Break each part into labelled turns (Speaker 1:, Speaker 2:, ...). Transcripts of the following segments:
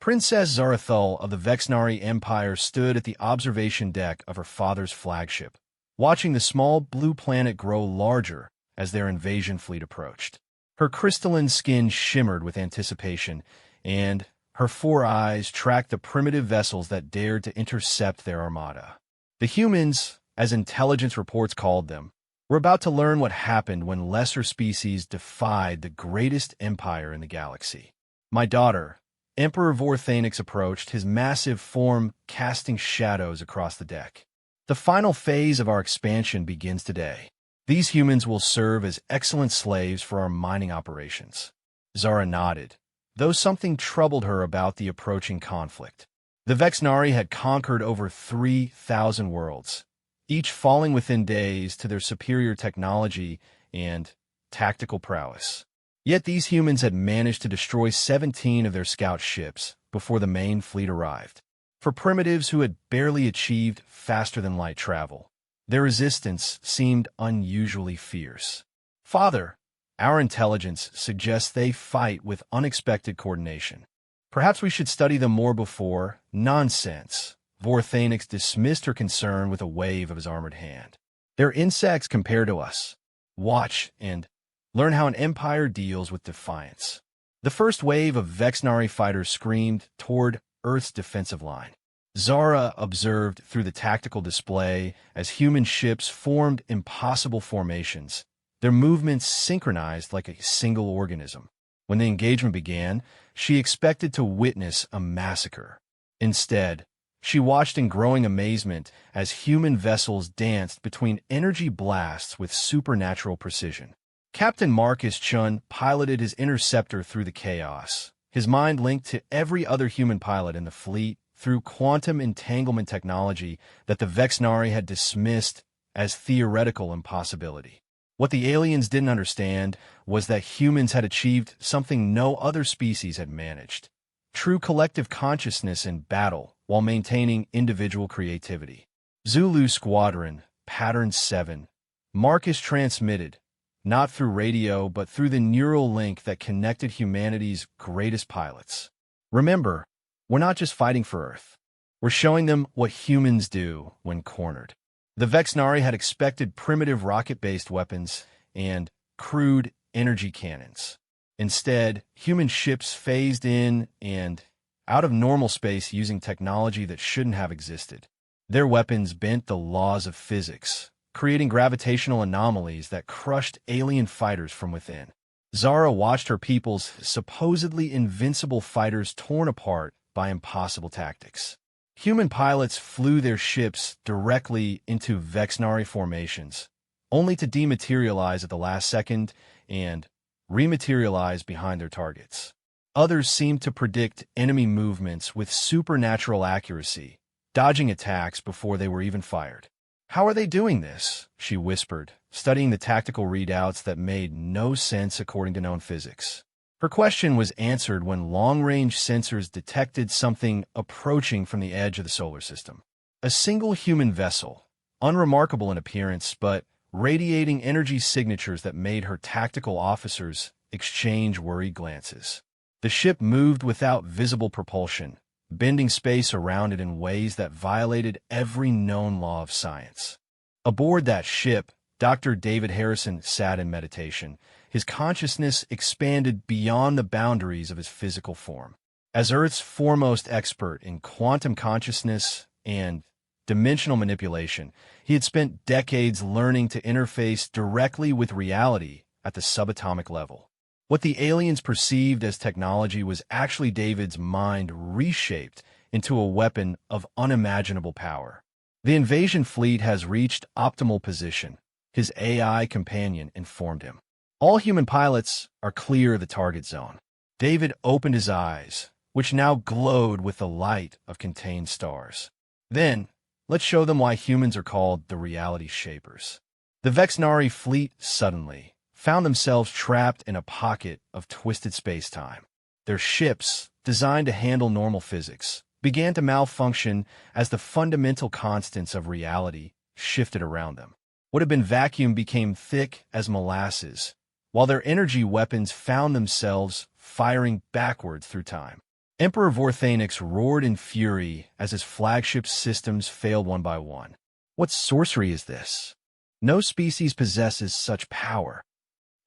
Speaker 1: Princess Zarathul of the Vexnari Empire stood at the observation deck of her father's flagship, watching the small blue planet grow larger as their invasion fleet approached. Her crystalline skin shimmered with anticipation, and her four eyes tracked the primitive vessels that dared to intercept their armada. The humans, as intelligence reports called them, were about to learn what happened when lesser species defied the greatest empire in the galaxy. My daughter, Emperor Vorthanix approached, his massive form casting shadows across the deck. The final phase of our expansion begins today. These humans will serve as excellent slaves for our mining operations. Zara nodded, though something troubled her about the approaching conflict. The Vexnari had conquered over 3,000 worlds, each falling within days to their superior technology and tactical prowess. Yet these humans had managed to destroy 17 of their scout ships before the main fleet arrived. For primitives who had barely achieved faster-than-light travel, their resistance seemed unusually fierce. Father, our intelligence suggests they fight with unexpected coordination. Perhaps we should study them more before. Nonsense. Vorthanix dismissed her concern with a wave of his armored hand. They're insects compared to us. Watch and learn how an empire deals with defiance. The first wave of Vexnari fighters screamed toward Earth's defensive line. Zara observed through the tactical display as human ships formed impossible formations, their movements synchronized like a single organism. When the engagement began, she expected to witness a massacre. Instead, she watched in growing amazement as human vessels danced between energy blasts with supernatural precision. Captain Marcus Chun piloted his interceptor through the chaos, his mind linked to every other human pilot in the fleet through quantum entanglement technology that the Vexnari had dismissed as theoretical impossibility. What the aliens didn't understand was that humans had achieved something no other species had managed: true collective consciousness in battle while maintaining individual creativity. Zulu Squadron, Pattern 7. Marcus transmitted, not through radio but through the neural link that connected humanity's greatest pilots. Remember, we're not just fighting for Earth. We're showing them what humans do when cornered. The Vexnari had expected primitive rocket-based weapons and crude energy cannons. Instead, human ships phased in and out of normal space using technology that shouldn't have existed. Their weapons bent the laws of physics, creating gravitational anomalies that crushed alien fighters from within. Zara watched her people's supposedly invincible fighters torn apart by impossible tactics. Human pilots flew their ships directly into Vexnari formations, only to dematerialize at the last second and rematerialize behind their targets. Others seemed to predict enemy movements with supernatural accuracy, dodging attacks before they were even fired. "How are they doing this?" she whispered, studying the tactical readouts that made no sense according to known physics. Her question was answered when long-range sensors detected something approaching from the edge of the solar system. A single human vessel, unremarkable in appearance but radiating energy signatures that made her tactical officers exchange worried glances. The ship moved without visible propulsion, bending space around it in ways that violated every known law of science. Aboard that ship, Dr. David Harrison sat in meditation, his consciousness expanded beyond the boundaries of his physical form. As Earth's foremost expert in quantum consciousness and dimensional manipulation, he had spent decades learning to interface directly with reality at the subatomic level. What the aliens perceived as technology was actually David's mind reshaped into a weapon of unimaginable power. "The invasion fleet has reached optimal position," his AI companion informed him. "All human pilots are clear of the target zone." David opened his eyes, which now glowed with the light of contained stars. "Then, let's show them why humans are called the reality shapers." The Vexnari fleet suddenly found themselves trapped in a pocket of twisted space-time. Their ships, designed to handle normal physics, began to malfunction as the fundamental constants of reality shifted around them. What had been vacuum became thick as molasses, while their energy weapons found themselves firing backwards through time. Emperor Vorthanix roared in fury as his flagship systems failed one by one. What sorcery is this? No species possesses such power.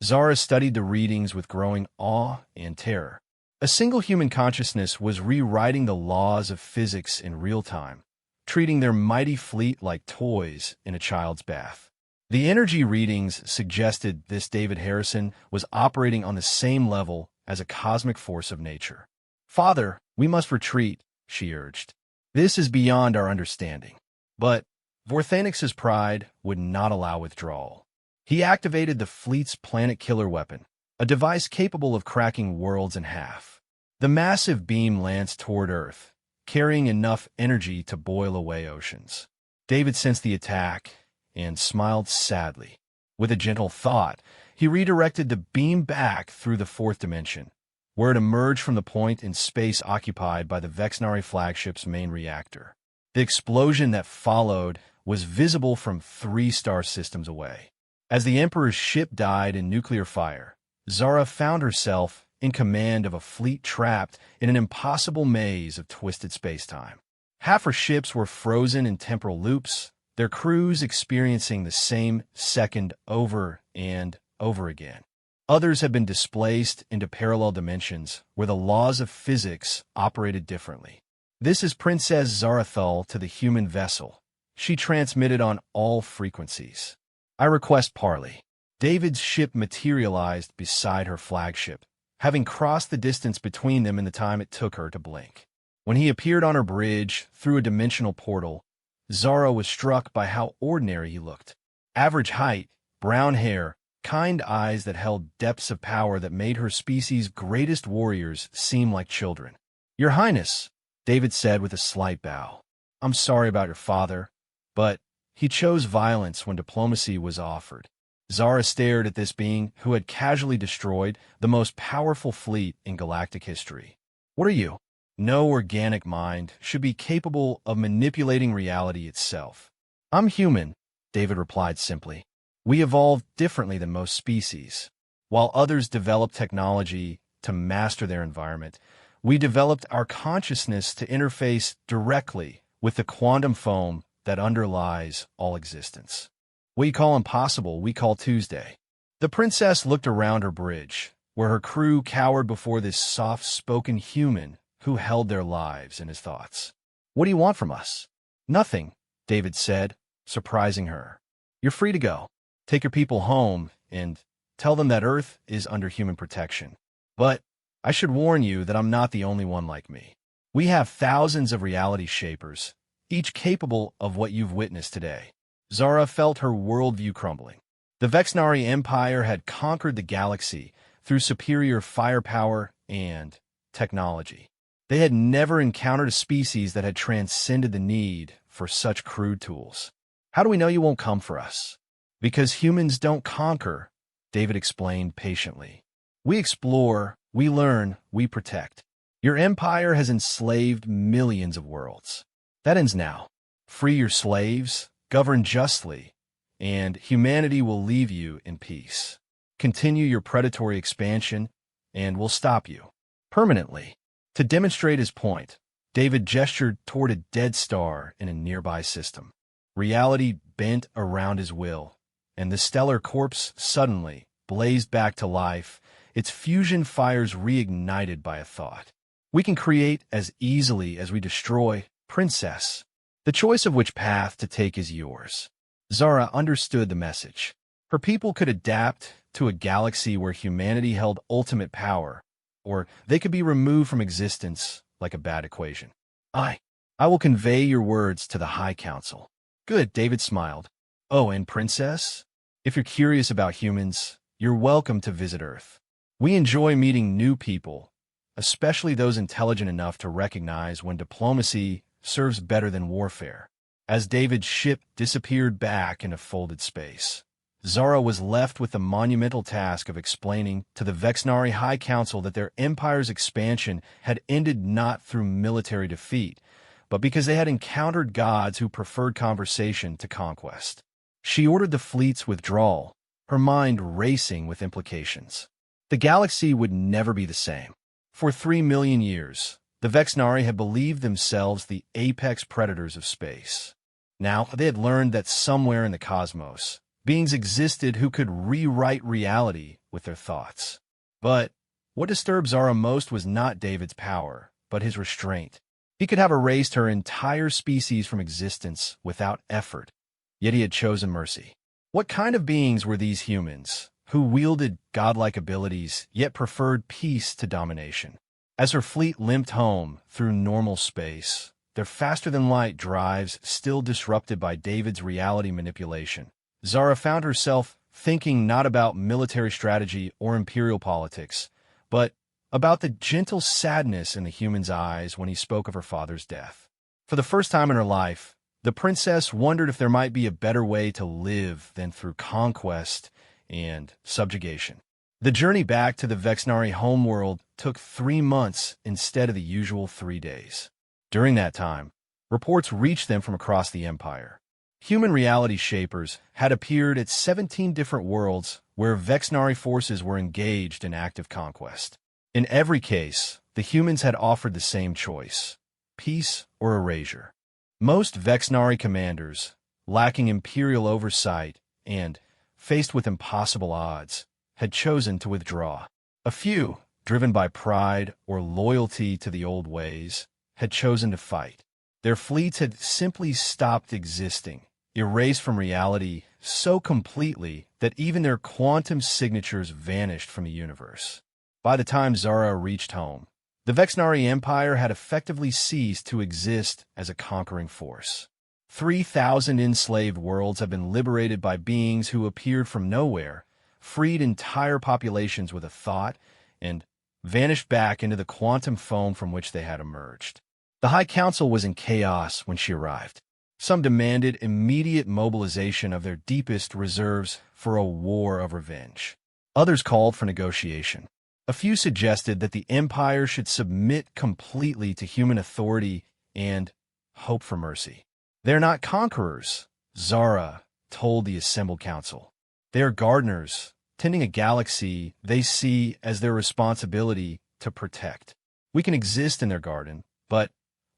Speaker 1: Zara studied the readings with growing awe and terror. A single human consciousness was rewriting the laws of physics in real time, treating their mighty fleet like toys in a child's bath. The energy readings suggested this David Harrison was operating on the same level as a cosmic force of nature. "Father, we must retreat," she urged. "This is beyond our understanding." But Vorthanix's pride would not allow withdrawal. He activated the fleet's planet killer weapon, a device capable of cracking worlds in half. The massive beam lanced toward Earth, carrying enough energy to boil away oceans. David sensed the attack and smiled sadly. With a gentle thought, he redirected the beam back through the fourth dimension, where it emerged from the point in space occupied by the Vexnari flagship's main reactor. The explosion that followed was visible from 3 star systems away. As the Emperor's ship died in nuclear fire, Zara found herself in command of a fleet trapped in an impossible maze of twisted spacetime. Half her ships were frozen in temporal loops, their crews experiencing the same second over and over again. Others had been displaced into parallel dimensions where the laws of physics operated differently. "This is Princess Zarathul to the human vessel," she transmitted on all frequencies. "I request parley." David's ship materialized beside her flagship, having crossed the distance between them in the time it took her to blink. When he appeared on her bridge through a dimensional portal, Zara was struck by how ordinary he looked. Average height, brown hair, kind eyes that held depths of power that made her species' greatest warriors seem like children. "Your Highness," David said with a slight bow, "I'm sorry about your father, but he chose violence when diplomacy was offered." Zara stared at this being who had casually destroyed the most powerful fleet in galactic history. "What are you?" No organic mind should be capable of manipulating reality itself. "I'm human," David replied simply. "We evolved differently than most species. While others developed technology to master their environment, we developed our consciousness to interface directly with the quantum foam that underlies all existence. What you call impossible, we call Tuesday." The princess looked around her bridge, where her crew cowered before this soft-spoken human who held their lives in his thoughts. "What do you want from us?" "Nothing," David said, surprising her. "You're free to go. Take your people home and tell them that Earth is under human protection. But I should warn you that I'm not the only one like me. We have thousands of reality shapers, each capable of what you've witnessed today." Zara felt her worldview crumbling. The Vexnari Empire had conquered the galaxy through superior firepower and technology. They had never encountered a species that had transcended the need for such crude tools. "How do we know you won't come for us?" "Because humans don't conquer," David explained patiently. "We explore, we learn, we protect. Your empire has enslaved millions of worlds. That ends now. Free your slaves, govern justly, and humanity will leave you in peace. Continue your predatory expansion, and we'll stop you permanently." To demonstrate his point, David gestured toward a dead star in a nearby system. Reality bent around his will, and the stellar corpse suddenly blazed back to life, its fusion fires reignited by a thought. "We can create as easily as we destroy, Princess. The choice of which path to take is yours." Zara understood the message. Her people could adapt to a galaxy where humanity held ultimate power, or they could be removed from existence like a bad equation. I will convey your words to the High Council." "Good," David smiled. "Oh, and Princess, if you're curious about humans, you're welcome to visit Earth. We enjoy meeting new people, especially those intelligent enough to recognize when diplomacy serves better than warfare." As David's ship disappeared back into folded space, Zara was left with the monumental task of explaining to the Vexnari High Council that their empire's expansion had ended not through military defeat, but because they had encountered gods who preferred conversation to conquest. She ordered the fleet's withdrawal, her mind racing with implications. The galaxy would never be the same. For 3 million years, The Vexnari had believed themselves the apex predators of space. Now, they had learned that somewhere in the cosmos, beings existed who could rewrite reality with their thoughts. But what disturbed Zara most was not David's power, but his restraint. He could have erased her entire species from existence without effort, yet he had chosen mercy. What kind of beings were these humans, who wielded godlike abilities yet preferred peace to domination? As her fleet limped home through normal space, their faster-than-light drives still disrupted by David's reality manipulation, Zara found herself thinking not about military strategy or imperial politics, but about the gentle sadness in the human's eyes when he spoke of her father's death. For the first time in her life, the princess wondered if there might be a better way to live than through conquest and subjugation. The journey back to the Vexnari homeworld took 3 months instead of the usual 3 days. During that time, reports reached them from across the empire. Human reality shapers had appeared at 17 different worlds where Vexnari forces were engaged in active conquest. In every case, the humans had offered the same choice: peace or erasure. Most Vexnari commanders, lacking imperial oversight and faced with impossible odds, had chosen to withdraw. A few, driven by pride or loyalty to the old ways, had chosen to fight. Their fleets had simply stopped existing, erased from reality so completely that even their quantum signatures vanished from the universe. By the time Zara reached home, the Vexnari Empire had effectively ceased to exist as a conquering force. 3,000 enslaved worlds have been liberated by beings who appeared from nowhere, freed entire populations with a thought, and vanished back into the quantum foam from which they had emerged. The High Council was in chaos when she arrived. Some demanded immediate mobilization of their deepest reserves for a war of revenge. Others called for negotiation. A few suggested that the empire should submit completely to human authority and hope for mercy. "They're not conquerors," Zara told the assembled council. "They are gardeners, tending a galaxy they see as their responsibility to protect. We can exist in their garden, but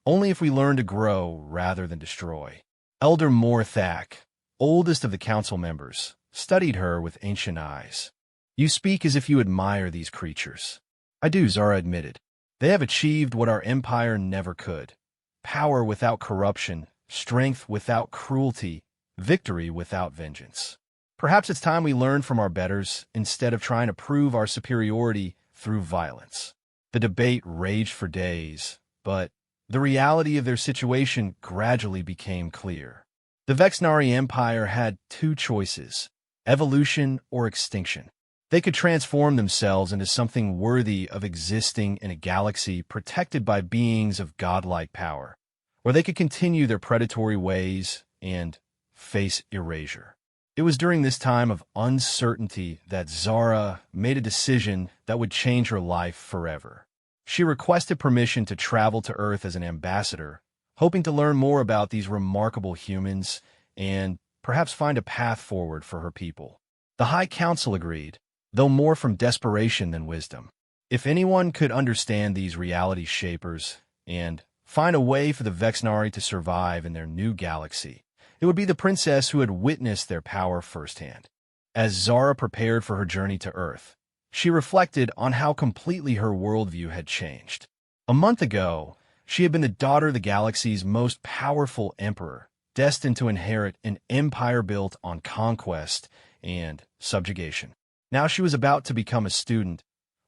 Speaker 1: only if we learn to grow rather than destroy." Elder Morthak, oldest of the council members, studied her with ancient eyes. "You speak as if you admire these creatures." "I do," Zara admitted. "They have achieved what our empire never could: power without corruption, strength without cruelty, victory without vengeance. Perhaps it's time we learn from our betters instead of trying to prove our superiority through violence." The debate raged for days, but the reality of their situation gradually became clear. The Vexnari Empire had 2 choices: evolution or extinction. They could transform themselves into something worthy of existing in a galaxy protected by beings of godlike power, or they could continue their predatory ways and face erasure. It was during this time of uncertainty that Zara made a decision that would change her life forever. She requested permission to travel to Earth as an ambassador, hoping to learn more about these remarkable humans and perhaps find a path forward for her people. The High Council agreed, though more from desperation than wisdom. If anyone could understand these reality shapers and find a way for the Vexnari to survive in their new galaxy, it would be the princess who had witnessed their power firsthand. As Zara prepared for her journey to Earth, she reflected on how completely her worldview had changed. A month ago, she had been the daughter of the galaxy's most powerful emperor, destined to inherit an empire built on conquest and subjugation. Now she was about to become a student,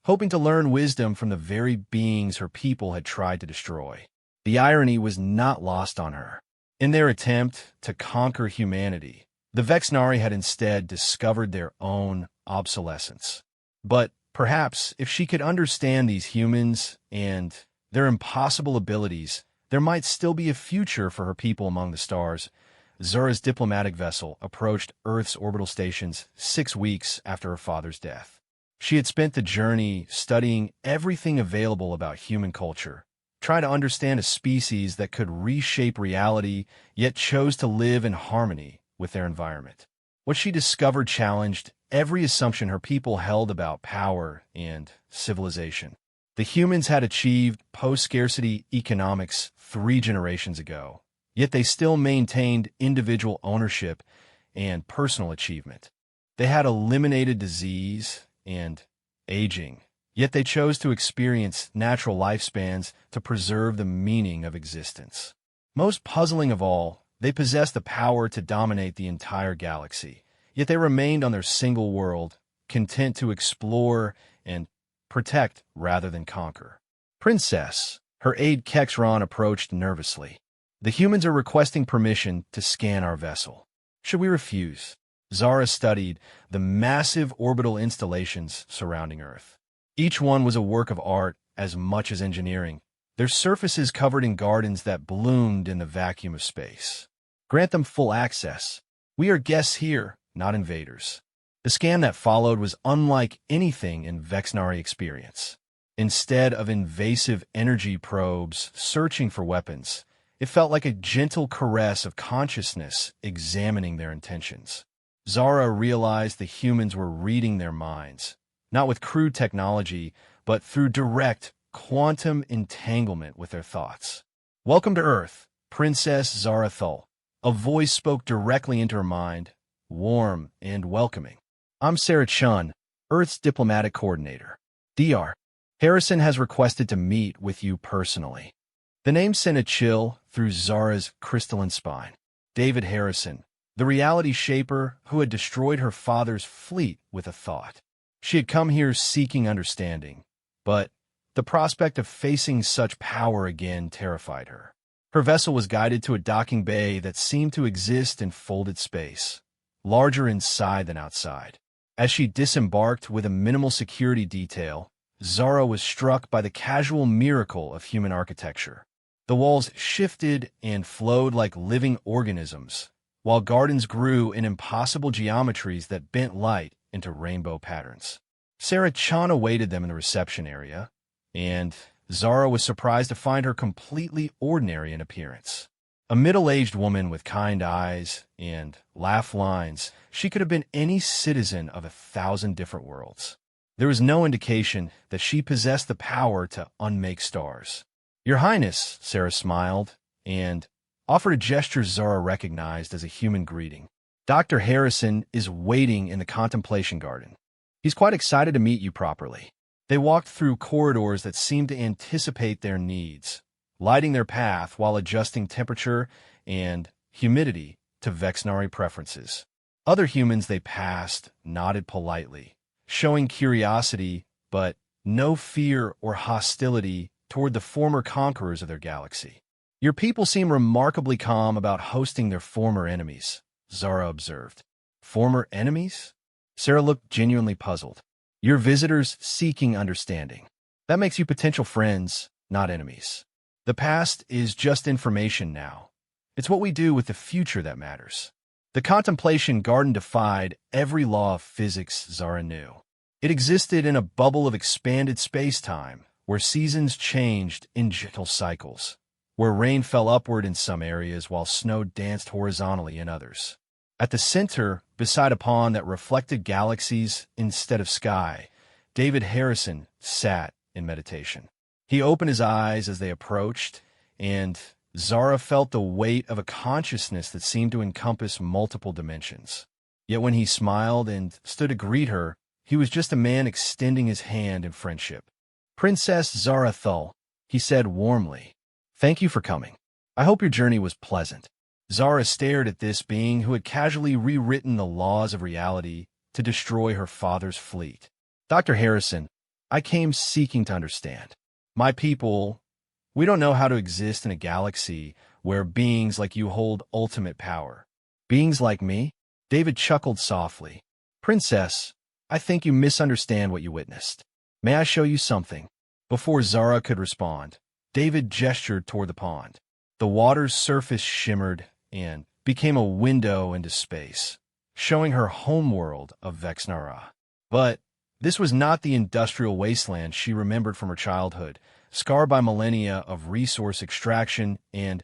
Speaker 1: hoping to learn wisdom from the very beings her people had tried to destroy. The irony was not lost on her. In their attempt to conquer humanity, the Vexnari had instead discovered their own obsolescence. But perhaps if she could understand these humans and their impossible abilities, there might still be a future for her people among the stars. Zara's diplomatic vessel approached Earth's orbital stations 6 weeks after her father's death. She had spent the journey studying everything available about human culture, trying to understand a species that could reshape reality, yet chose to live in harmony with their environment. What she discovered challenged every assumption her people held about power and civilization. The humans had achieved post-scarcity economics 3 generations ago, yet they still maintained individual ownership and personal achievement. They had eliminated disease and aging, yet they chose to experience natural lifespans to preserve the meaning of existence. Most puzzling of all, they possessed the power to dominate the entire galaxy, yet they remained on their single world, content to explore and protect rather than conquer. Princess, her aide Kexron approached nervously. The humans are requesting permission to scan our vessel. Should we refuse? Zara studied the massive orbital installations surrounding Earth. Each one was a work of art as much as engineering, their surfaces covered in gardens that bloomed in the vacuum of space. Grant them full access. We are guests here, not invaders. The scan that followed was unlike anything in Vexnari experience. Instead of invasive energy probes searching for weapons, it felt like a gentle caress of consciousness examining their intentions. Zara realized the humans were reading their minds, not with crude technology, but through direct quantum entanglement with their thoughts. Welcome to Earth, Princess Zara Thul. A voice spoke directly into her mind, warm and welcoming. I'm Sarah Chun, Earth's diplomatic coordinator. Dr. Harrison has requested to meet with you personally. The name sent a chill through Zara's crystalline spine. David Harrison, the reality shaper who had destroyed her father's fleet with a thought. She had come here seeking understanding, but the prospect of facing such power again terrified her. Her vessel was guided to a docking bay that seemed to exist in folded space, larger inside than outside. As she disembarked with a minimal security detail, Zara was struck by the casual miracle of human architecture. The walls shifted and flowed like living organisms, while gardens grew in impossible geometries that bent light into rainbow patterns. Sarah Chan awaited them in the reception area, and Zara was surprised to find her completely ordinary in appearance. A middle-aged woman with kind eyes and laugh lines, she could have been any citizen of 1,000 different worlds. There was no indication that she possessed the power to unmake stars. Your Highness, Sarah smiled, and offered a gesture Zara recognized as a human greeting. Dr. Harrison is waiting in the contemplation garden. He's quite excited to meet you properly. They walked through corridors that seemed to anticipate their needs, lighting their path while adjusting temperature and humidity to Vexnari preferences. Other humans they passed nodded politely, showing curiosity but no fear or hostility toward the former conquerors of their galaxy. Your people seem remarkably calm about hosting their former enemies, Zara observed. Former enemies? Sarah looked genuinely puzzled. Your visitors seeking understanding. That makes you potential friends, not enemies. The past is just information now. It's what we do with the future that matters. The contemplation garden defied every law of physics Zara knew. It existed in a bubble of expanded space-time, where seasons changed in gentle cycles, where rain fell upward in some areas while snow danced horizontally in others. At the center, beside a pond that reflected galaxies instead of sky, David Harrison sat in meditation. He opened his eyes as they approached, and Zara felt the weight of a consciousness that seemed to encompass multiple dimensions. Yet when he smiled and stood to greet her, he was just a man extending his hand in friendship. Princess Zara Thul, he said warmly, thank you for coming. I hope your journey was pleasant. Zara stared at this being who had casually rewritten the laws of reality to destroy her father's fleet. Dr. Harrison, I came seeking to understand. My people, we don't know how to exist in a galaxy where beings like you hold ultimate power. Beings like me? David chuckled softly. Princess, I think you misunderstand what you witnessed. May I show you something? Before Zara could respond, David gestured toward the pond. The water's surface shimmered and became a window into space, showing her homeworld of Vexnara. But this was not the industrial wasteland she remembered from her childhood, scarred by millennia of resource extraction and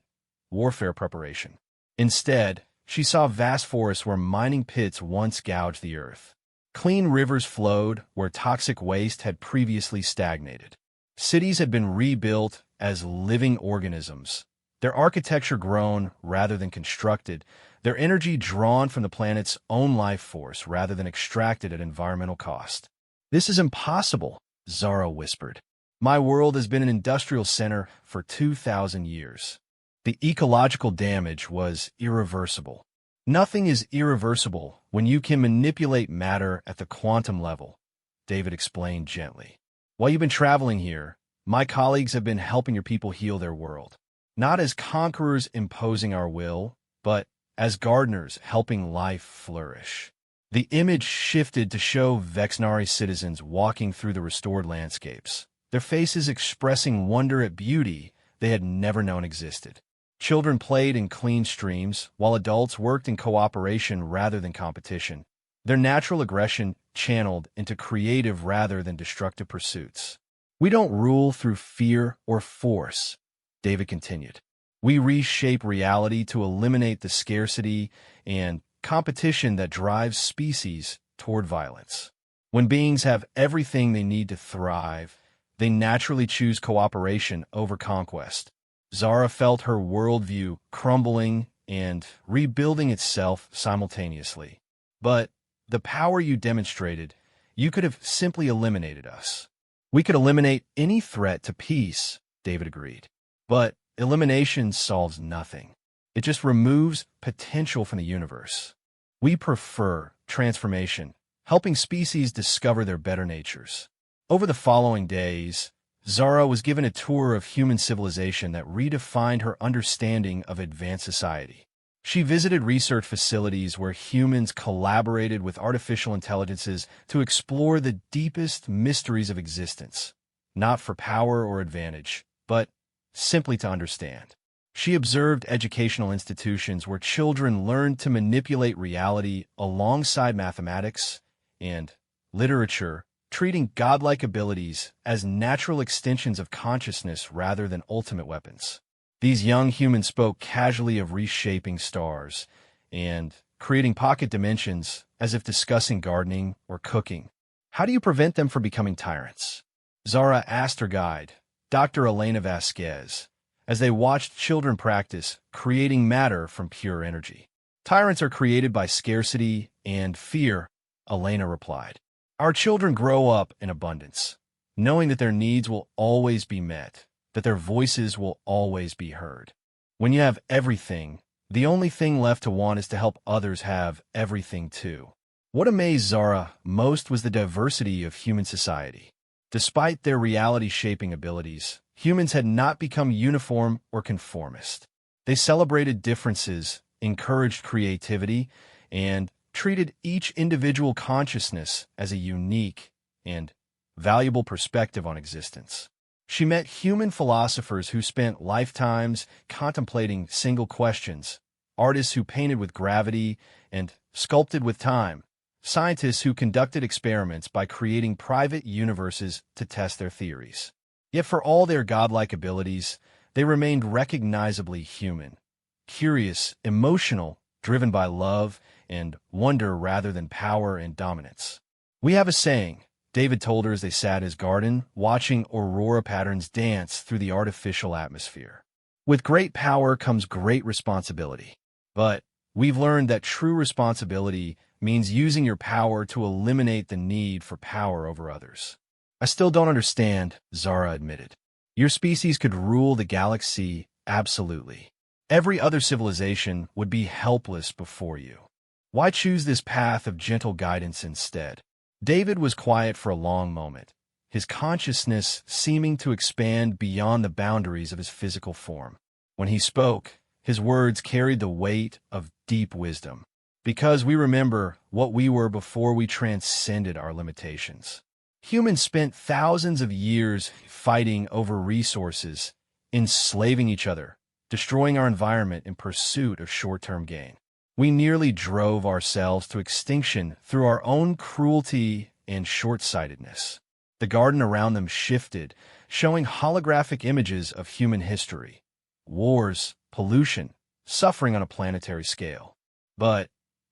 Speaker 1: warfare preparation. Instead, she saw vast forests where mining pits once gouged the earth. Clean rivers flowed where toxic waste had previously stagnated. Cities had been rebuilt as living organisms, their architecture grown rather than constructed, their energy drawn from the planet's own life force rather than extracted at environmental cost. "This is impossible," Zara whispered. "My world has been an industrial center for 2,000 years. The ecological damage was irreversible." "Nothing is irreversible when you can manipulate matter at the quantum level," David explained gently. "While you've been traveling here, my colleagues have been helping your people heal their world. Not as conquerors imposing our will, but as gardeners helping life flourish." The image shifted to show Vexnari citizens walking through the restored landscapes, their faces expressing wonder at beauty they had never known existed. Children played in clean streams, while adults worked in cooperation rather than competition, their natural aggression channeled into creative rather than destructive pursuits. "We don't rule through fear or force," David continued. "We reshape reality to eliminate the scarcity and competition that drives species toward violence. When beings have everything they need to thrive, they naturally choose cooperation over conquest." Zara felt her worldview crumbling and rebuilding itself simultaneously. "But the power you demonstrated, you could have simply eliminated us." "We could eliminate any threat to peace," David agreed. "But elimination solves nothing. It just removes potential from the universe. We prefer transformation, helping species discover their better natures." Over the following days, Zara was given a tour of human civilization that redefined her understanding of advanced society. She visited research facilities where humans collaborated with artificial intelligences to explore the deepest mysteries of existence, not for power or advantage, but simply to understand. She observed educational institutions where children learned to manipulate reality alongside mathematics and literature, treating godlike abilities as natural extensions of consciousness rather than ultimate weapons. These young humans spoke casually of reshaping stars and creating pocket dimensions as if discussing gardening or cooking. "How do you prevent them from becoming tyrants?" Zara asked her guide, Dr. Elena Vasquez, as they watched children practice creating matter from pure energy. "Tyrants are created by scarcity and fear," Elena replied. "Our children grow up in abundance, knowing that their needs will always be met, that their voices will always be heard. When you have everything, the only thing left to want is to help others have everything too." What amazed Zara most was the diversity of human society. Despite their reality-shaping abilities, humans had not become uniform or conformist. They celebrated differences, encouraged creativity, and treated each individual consciousness as a unique and valuable perspective on existence. She met human philosophers who spent lifetimes contemplating single questions, artists who painted with gravity and sculpted with time, scientists who conducted experiments by creating private universes to test their theories. Yet for all their godlike abilities, they remained recognizably human, curious, emotional, driven by love and wonder rather than power and dominance. "We have a saying," David told her as they sat in his garden, watching aurora patterns dance through the artificial atmosphere. "With great power comes great responsibility. But we've learned that true responsibility means using your power to eliminate the need for power over others." "I still don't understand," Zara admitted. "Your species could rule the galaxy, absolutely. Every other civilization would be helpless before you. Why choose this path of gentle guidance instead?" David was quiet for a long moment, his consciousness seeming to expand beyond the boundaries of his physical form. When he spoke, his words carried the weight of deep wisdom. "Because we remember what we were before we transcended our limitations. Humans spent thousands of years fighting over resources, enslaving each other, destroying our environment in pursuit of short-term gain. We nearly drove ourselves to extinction through our own cruelty and short-sightedness." The garden around them shifted, showing holographic images of human history. Wars, pollution, suffering on a planetary scale. But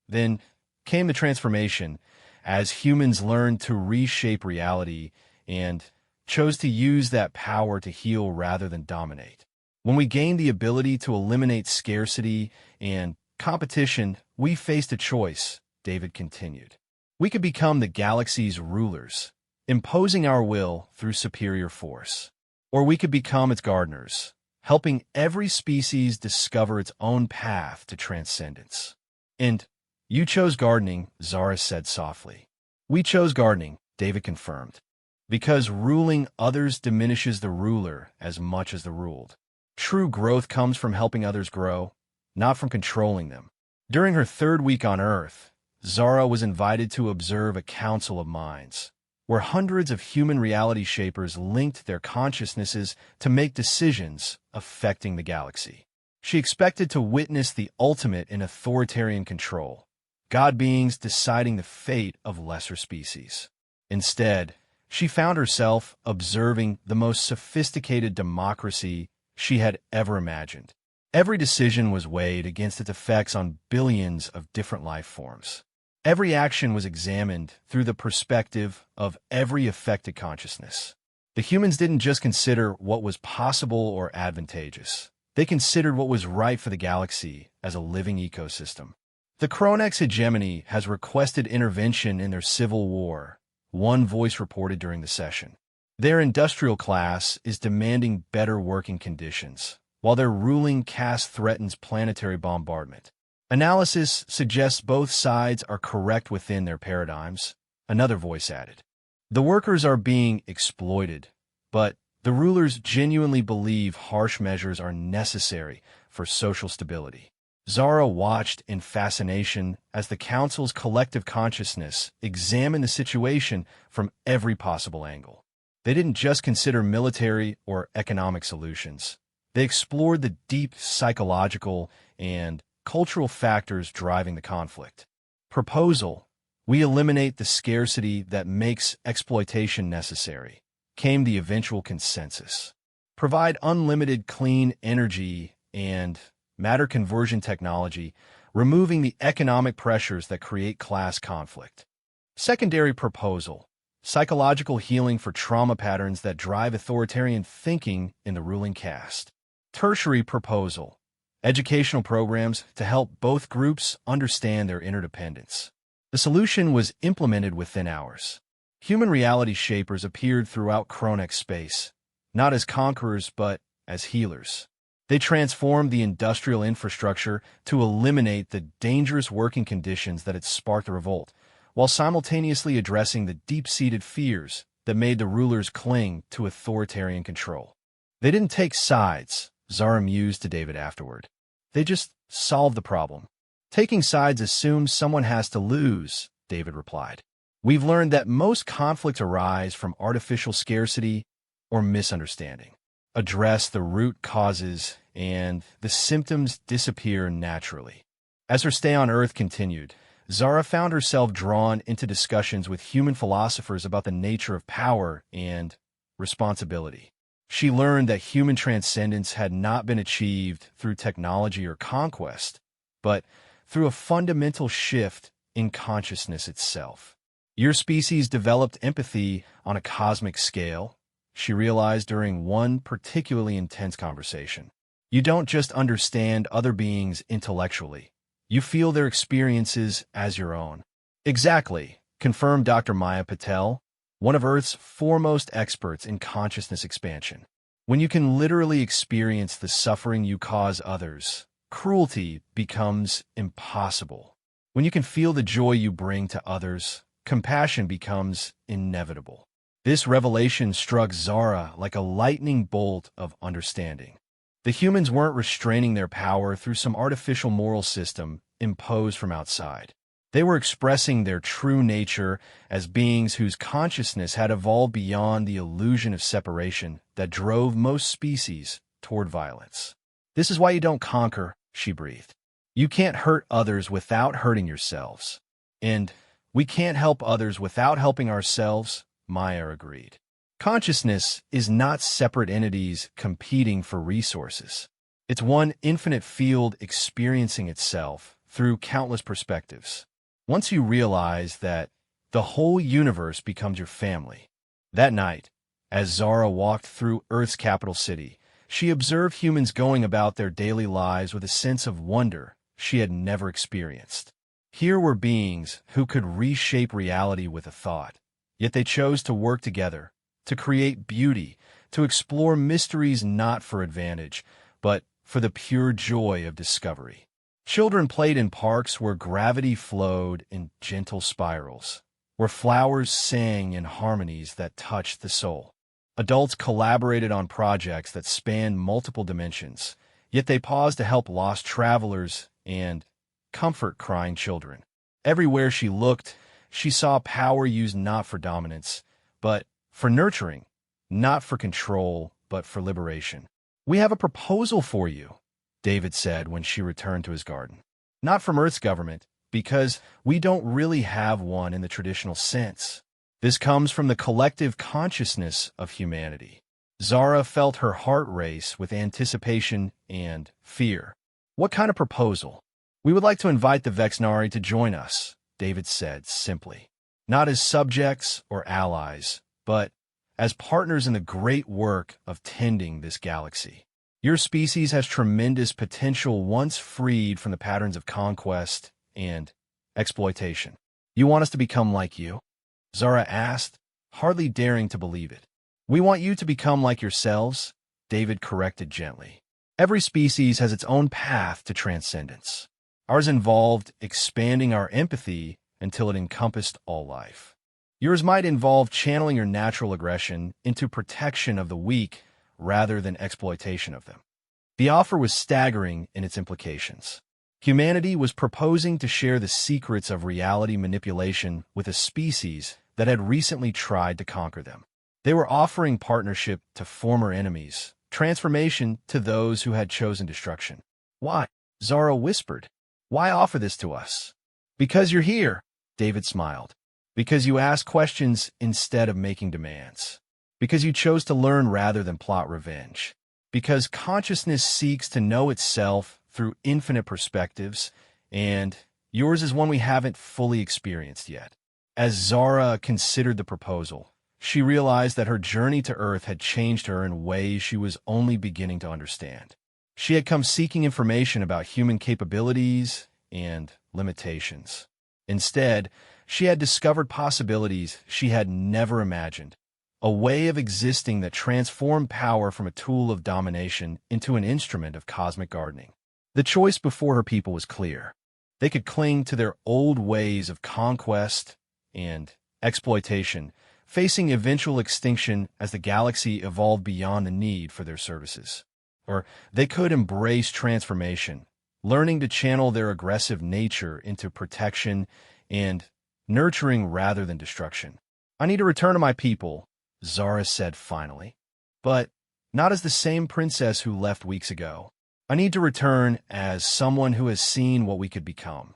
Speaker 1: then came the transformation, as humans learned to reshape reality and chose to use that power to heal rather than dominate. When we gained the ability to eliminate scarcity and competition, we faced a choice, David continued. We could become the galaxy's rulers, imposing our will through superior force. Or we could become its gardeners, helping every species discover its own path to transcendence. And you chose gardening, Zara said softly. We chose gardening, David confirmed, because ruling others diminishes the ruler as much as the ruled. True growth comes from helping others grow, not from controlling them. During her third week on Earth, Zara was invited to observe a council of minds, where hundreds of human reality shapers linked their consciousnesses to make decisions affecting the galaxy. She expected to witness the ultimate in authoritarian control, God beings deciding the fate of lesser species. Instead, she found herself observing the most sophisticated democracy she had ever imagined. Every decision was weighed against its effects on billions of different life forms. Every action was examined through the perspective of every affected consciousness. The humans didn't just consider what was possible or advantageous. They considered what was right for the galaxy as a living ecosystem. The Kronex hegemony has requested intervention in their civil war, one voice reported during the session. Their industrial class is demanding better working conditions, while their ruling caste threatens planetary bombardment. Analysis suggests both sides are correct within their paradigms, another voice added. The workers are being exploited, but the rulers genuinely believe harsh measures are necessary for social stability. Zara watched in fascination as the Council's collective consciousness examined the situation from every possible angle. They didn't just consider military or economic solutions. They explored the deep psychological and cultural factors driving the conflict. Proposal: we eliminate the scarcity that makes exploitation necessary, came the eventual consensus. Provide unlimited clean energy and matter conversion technology, removing the economic pressures that create class conflict. Secondary proposal: psychological healing for trauma patterns that drive authoritarian thinking in the ruling caste. Tertiary proposal: educational programs to help both groups understand their interdependence. The solution was implemented within hours. Human reality shapers appeared throughout Kronex space, not as conquerors but as healers. They transformed the industrial infrastructure to eliminate the dangerous working conditions that had sparked the revolt, while simultaneously addressing the deep-seated fears that made the rulers cling to authoritarian control. They didn't take sides, Zara mused to David afterward. They just solved the problem. Taking sides assumes someone has to lose, David replied. We've learned that most conflicts arise from artificial scarcity or misunderstanding. Address the root causes, and the symptoms disappear naturally. As her stay on Earth continued, Zara found herself drawn into discussions with human philosophers about the nature of power and responsibility. She learned that human transcendence had not been achieved through technology or conquest, but through a fundamental shift in consciousness itself. Your species developed empathy on a cosmic scale, she realized during one particularly intense conversation. You don't just understand other beings intellectually. You feel their experiences as your own. Exactly, confirmed Dr. Maya Patel, one of Earth's foremost experts in consciousness expansion. When you can literally experience the suffering you cause others, cruelty becomes impossible. When you can feel the joy you bring to others, compassion becomes inevitable. This revelation struck Zara like a lightning bolt of understanding. The humans weren't restraining their power through some artificial moral system imposed from outside. They were expressing their true nature as beings whose consciousness had evolved beyond the illusion of separation that drove most species toward violence. This is why you don't conquer, she breathed. You can't hurt others without hurting yourselves. And we can't help others without helping ourselves, Maya agreed. Consciousness is not separate entities competing for resources. It's one infinite field experiencing itself through countless perspectives. Once you realize that the whole universe becomes your family. That night, As Zara walked through Earth's capital city, she observed humans going about their daily lives with a sense of wonder she had never experienced. Here were beings who could reshape reality with a thought, yet they chose to work together, to create beauty, to explore mysteries not for advantage, but for the pure joy of discovery. Children played in parks where gravity flowed in gentle spirals, where flowers sang in harmonies that touched the soul. Adults collaborated on projects that spanned multiple dimensions, yet they paused to help lost travelers and comfort crying children. Everywhere she looked, she saw power used not for dominance, but for nurturing, not for control, but for liberation. "We have a proposal for you," David said when she returned to his garden. "Not from Earth's government, because we don't really have one in the traditional sense. This comes from the collective consciousness of humanity." Zara felt her heart race with anticipation and fear. "What kind of proposal?" "We would like to invite the Vexnari to join us," David said simply. "Not as subjects or allies, but as partners in the great work of tending this galaxy. Your species has tremendous potential once freed from the patterns of conquest and exploitation." "You want us to become like you?" Zara asked, hardly daring to believe it. "We want you to become like yourselves," David corrected gently. "Every species has its own path to transcendence. Ours involved expanding our empathy until it encompassed all life. Yours might involve channeling your natural aggression into protection of the weak rather than exploitation of them." The offer was staggering in its implications. Humanity was proposing to share the secrets of reality manipulation with a species that had recently tried to conquer them. They were offering partnership to former enemies, transformation to those who had chosen destruction. "Why?" Zara whispered. "Why offer this to us?" "Because you're here," David smiled. "Because you ask questions instead of making demands. Because you chose to learn rather than plot revenge. Because consciousness seeks to know itself through infinite perspectives, and yours is one we haven't fully experienced yet." As Zara considered the proposal, she realized that her journey to Earth had changed her in ways she was only beginning to understand. She had come seeking information about human capabilities and limitations. Instead, she had discovered possibilities she had never imagined, a way of existing that transformed power from a tool of domination into an instrument of cosmic gardening. The choice before her people was clear. They could cling to their old ways of conquest and exploitation, facing eventual extinction as the galaxy evolved beyond the need for their services. Or they could embrace transformation, learning to channel their aggressive nature into protection and nurturing rather than destruction. "I need to return to my people," Zara said finally. "But not as the same princess who left weeks ago. I need to return as someone who has seen what we could become."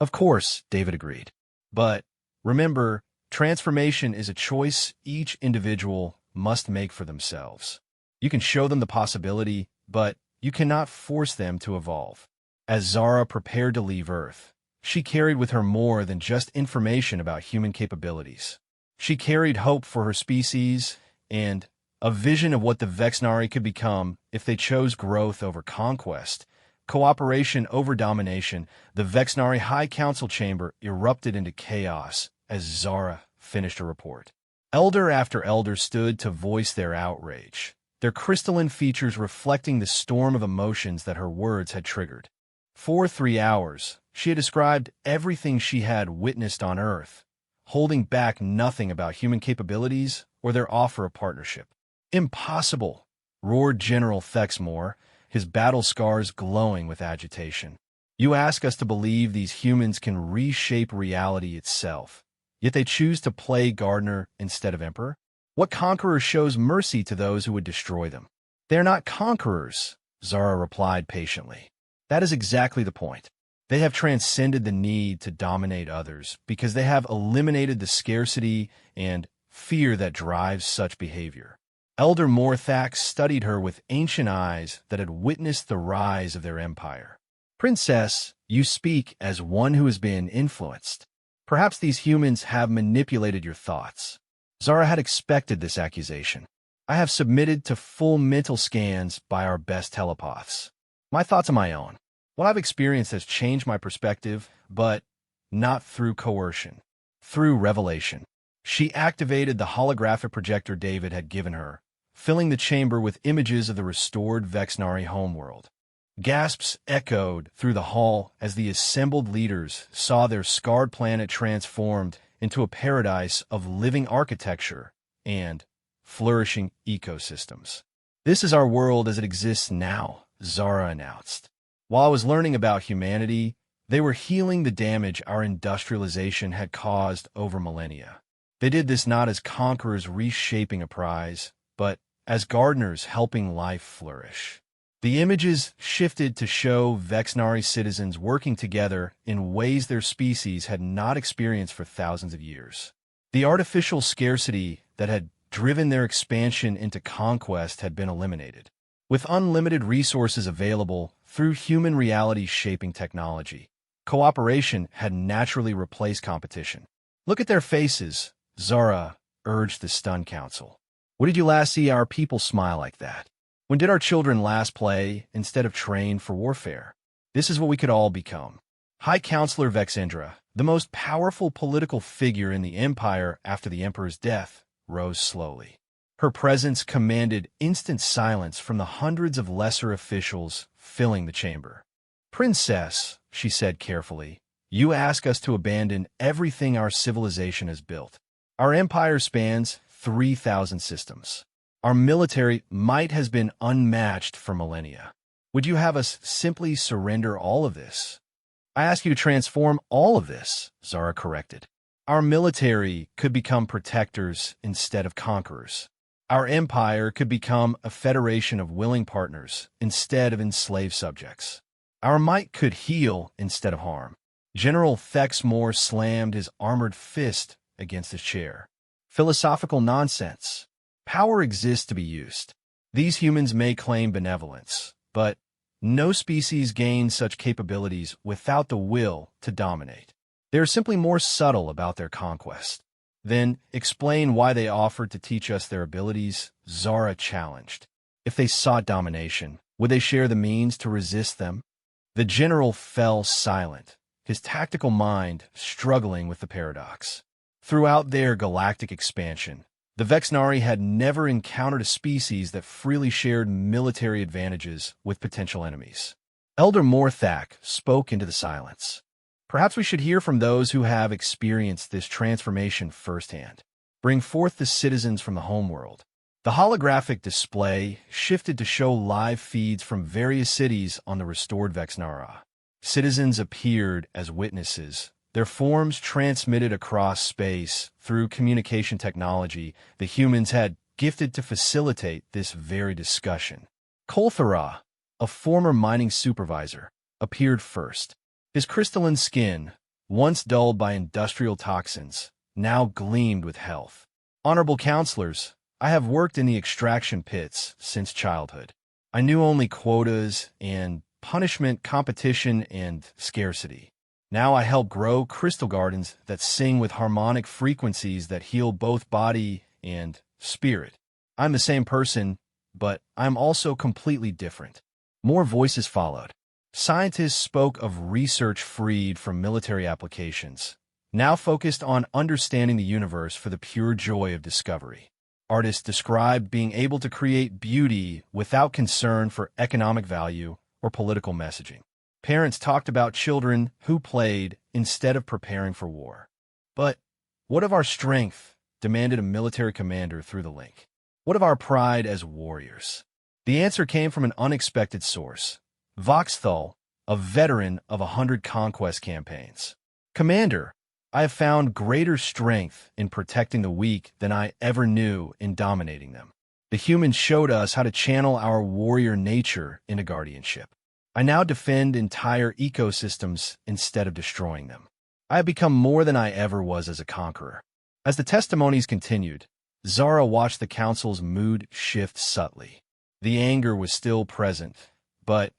Speaker 1: "Of course," David agreed. "But remember, transformation is a choice each individual must make for themselves. You can show them the possibility, but you cannot force them to evolve." As Zara prepared to leave Earth, she carried with her more than just information about human capabilities. She carried hope for her species and a vision of what the Vexnari could become if they chose growth over conquest, cooperation over domination. The Vexnari High Council chamber erupted into chaos as Zara finished her report. Elder after elder stood to voice their outrage, their crystalline features reflecting the storm of emotions that her words had triggered. For 3 hours, she had described everything she had witnessed on Earth, holding back nothing about human capabilities or their offer of partnership. "Impossible!" roared General Thexmore, his battle scars glowing with agitation. "You ask us to believe these humans can reshape reality itself, yet they choose to play gardener instead of emperor? What conqueror shows mercy to those who would destroy them?" "They are not conquerors," Zara replied patiently. "That is exactly the point. They have transcended the need to dominate others because they have eliminated the scarcity and fear that drives such behavior." Elder Morthax studied her with ancient eyes that had witnessed the rise of their empire. "Princess, you speak as one who has been influenced. Perhaps these humans have manipulated your thoughts. Zara had expected this accusation. I have submitted to full mental scans by our best telepaths. My thoughts are my own. What I've experienced has changed my perspective, but not through coercion, through revelation. She activated the holographic projector David had given her, filling the chamber with images of the restored Vexnari homeworld. Gasps echoed through the hall as the assembled leaders saw their scarred planet transformed into a paradise of living architecture and flourishing ecosystems. "This is our world as it exists now," Zara announced. "While I was learning about humanity, they were healing the damage our industrialization had caused over millennia. They did this not as conquerors reshaping a prize, but as gardeners helping life flourish." The images shifted to show Vexnari citizens working together in ways their species had not experienced for thousands of years. The artificial scarcity that had driven their expansion into conquest had been eliminated. With unlimited resources available through human reality shaping technology, cooperation had naturally replaced competition. "Look at their faces," Zara urged the stunned council. "When did you last see our people smile like that? When did our children last play instead of train for warfare? This is what we could all become." High Counselor Vexendra, the most powerful political figure in the Empire after the Emperor's death, rose slowly. Her presence commanded instant silence from the hundreds of lesser officials filling the chamber. "Princess," she said carefully, "you ask us to abandon everything our civilization has built. Our empire spans 3,000 systems. Our military might has been unmatched for millennia. Would you have us simply surrender all of this?" "I ask you to transform all of this," Zara corrected. "Our military could become protectors instead of conquerors. Our empire could become a federation of willing partners instead of enslaved subjects. Our might could heal instead of harm." General Thexmore slammed his armored fist against his chair. "Philosophical nonsense. Power exists to be used. These humans may claim benevolence, but no species gains such capabilities without the will to dominate. They are simply more subtle about their conquest." "Then explain why they offered to teach us their abilities," Zara challenged. "If they sought domination, would they share the means to resist them?" The general fell silent, his tactical mind struggling with the paradox. Throughout their galactic expansion, the Vexnari had never encountered a species that freely shared military advantages with potential enemies. Elder Morthak spoke into the silence. "Perhaps we should hear from those who have experienced this transformation firsthand. Bring forth the citizens from the homeworld." The holographic display shifted to show live feeds from various cities on the restored Vexnara. Citizens appeared as witnesses, their forms transmitted across space through communication technology the humans had gifted to facilitate this very discussion. Kolthara, a former mining supervisor, appeared first. His crystalline skin, once dulled by industrial toxins, now gleamed with health. "Honorable counselors, I have worked in the extraction pits since childhood. I knew only quotas and punishment, competition, and scarcity. Now I help grow crystal gardens that sing with harmonic frequencies that heal both body and spirit. I'm the same person, but I'm also completely different." More voices followed. Scientists spoke of research freed from military applications, now focused on understanding the universe for the pure joy of discovery. Artists described being able to create beauty without concern for economic value or political messaging. Parents talked about children who played instead of preparing for war. "But what of our strength?" demanded a military commander through the link. "What of our pride as warriors?" The answer came from an unexpected source. Voxthal, a veteran of 100 conquest campaigns. "Commander, I have found greater strength in protecting the weak than I ever knew in dominating them. The humans showed us how to channel our warrior nature into guardianship. I now defend entire ecosystems instead of destroying them. I have become more than I ever was as a conqueror." As the testimonies continued, Zara watched the council's mood shift subtly. The anger was still present, but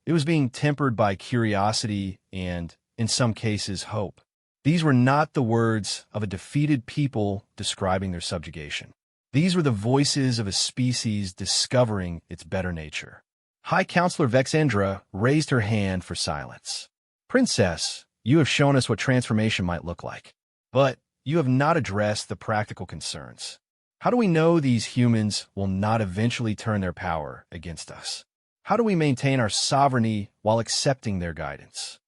Speaker 1: it was being tempered by curiosity and, in some cases, hope. These were not the words of a defeated people describing their subjugation. These were the voices of a species discovering its better nature. High Counselor Vexendra raised her hand for silence. Princess, you have shown us what transformation might look like, but you have not addressed the practical concerns. How do we know these humans will not eventually turn their power against us? How do we maintain our sovereignty while accepting their guidance?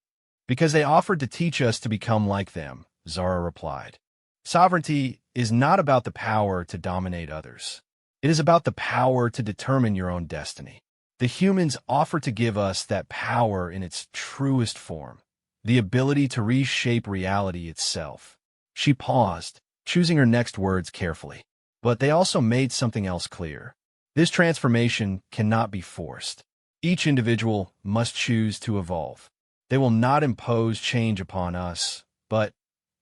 Speaker 1: Because they offered to teach us to become like them, Zara replied. Sovereignty is not about the power to dominate others. It is about the power to determine your own destiny. The humans offer to give us that power in its truest form, the ability to reshape reality itself. She paused, choosing her next words carefully. But they also made something else clear. This transformation cannot be forced. Each individual must choose to evolve. They will not impose change upon us, but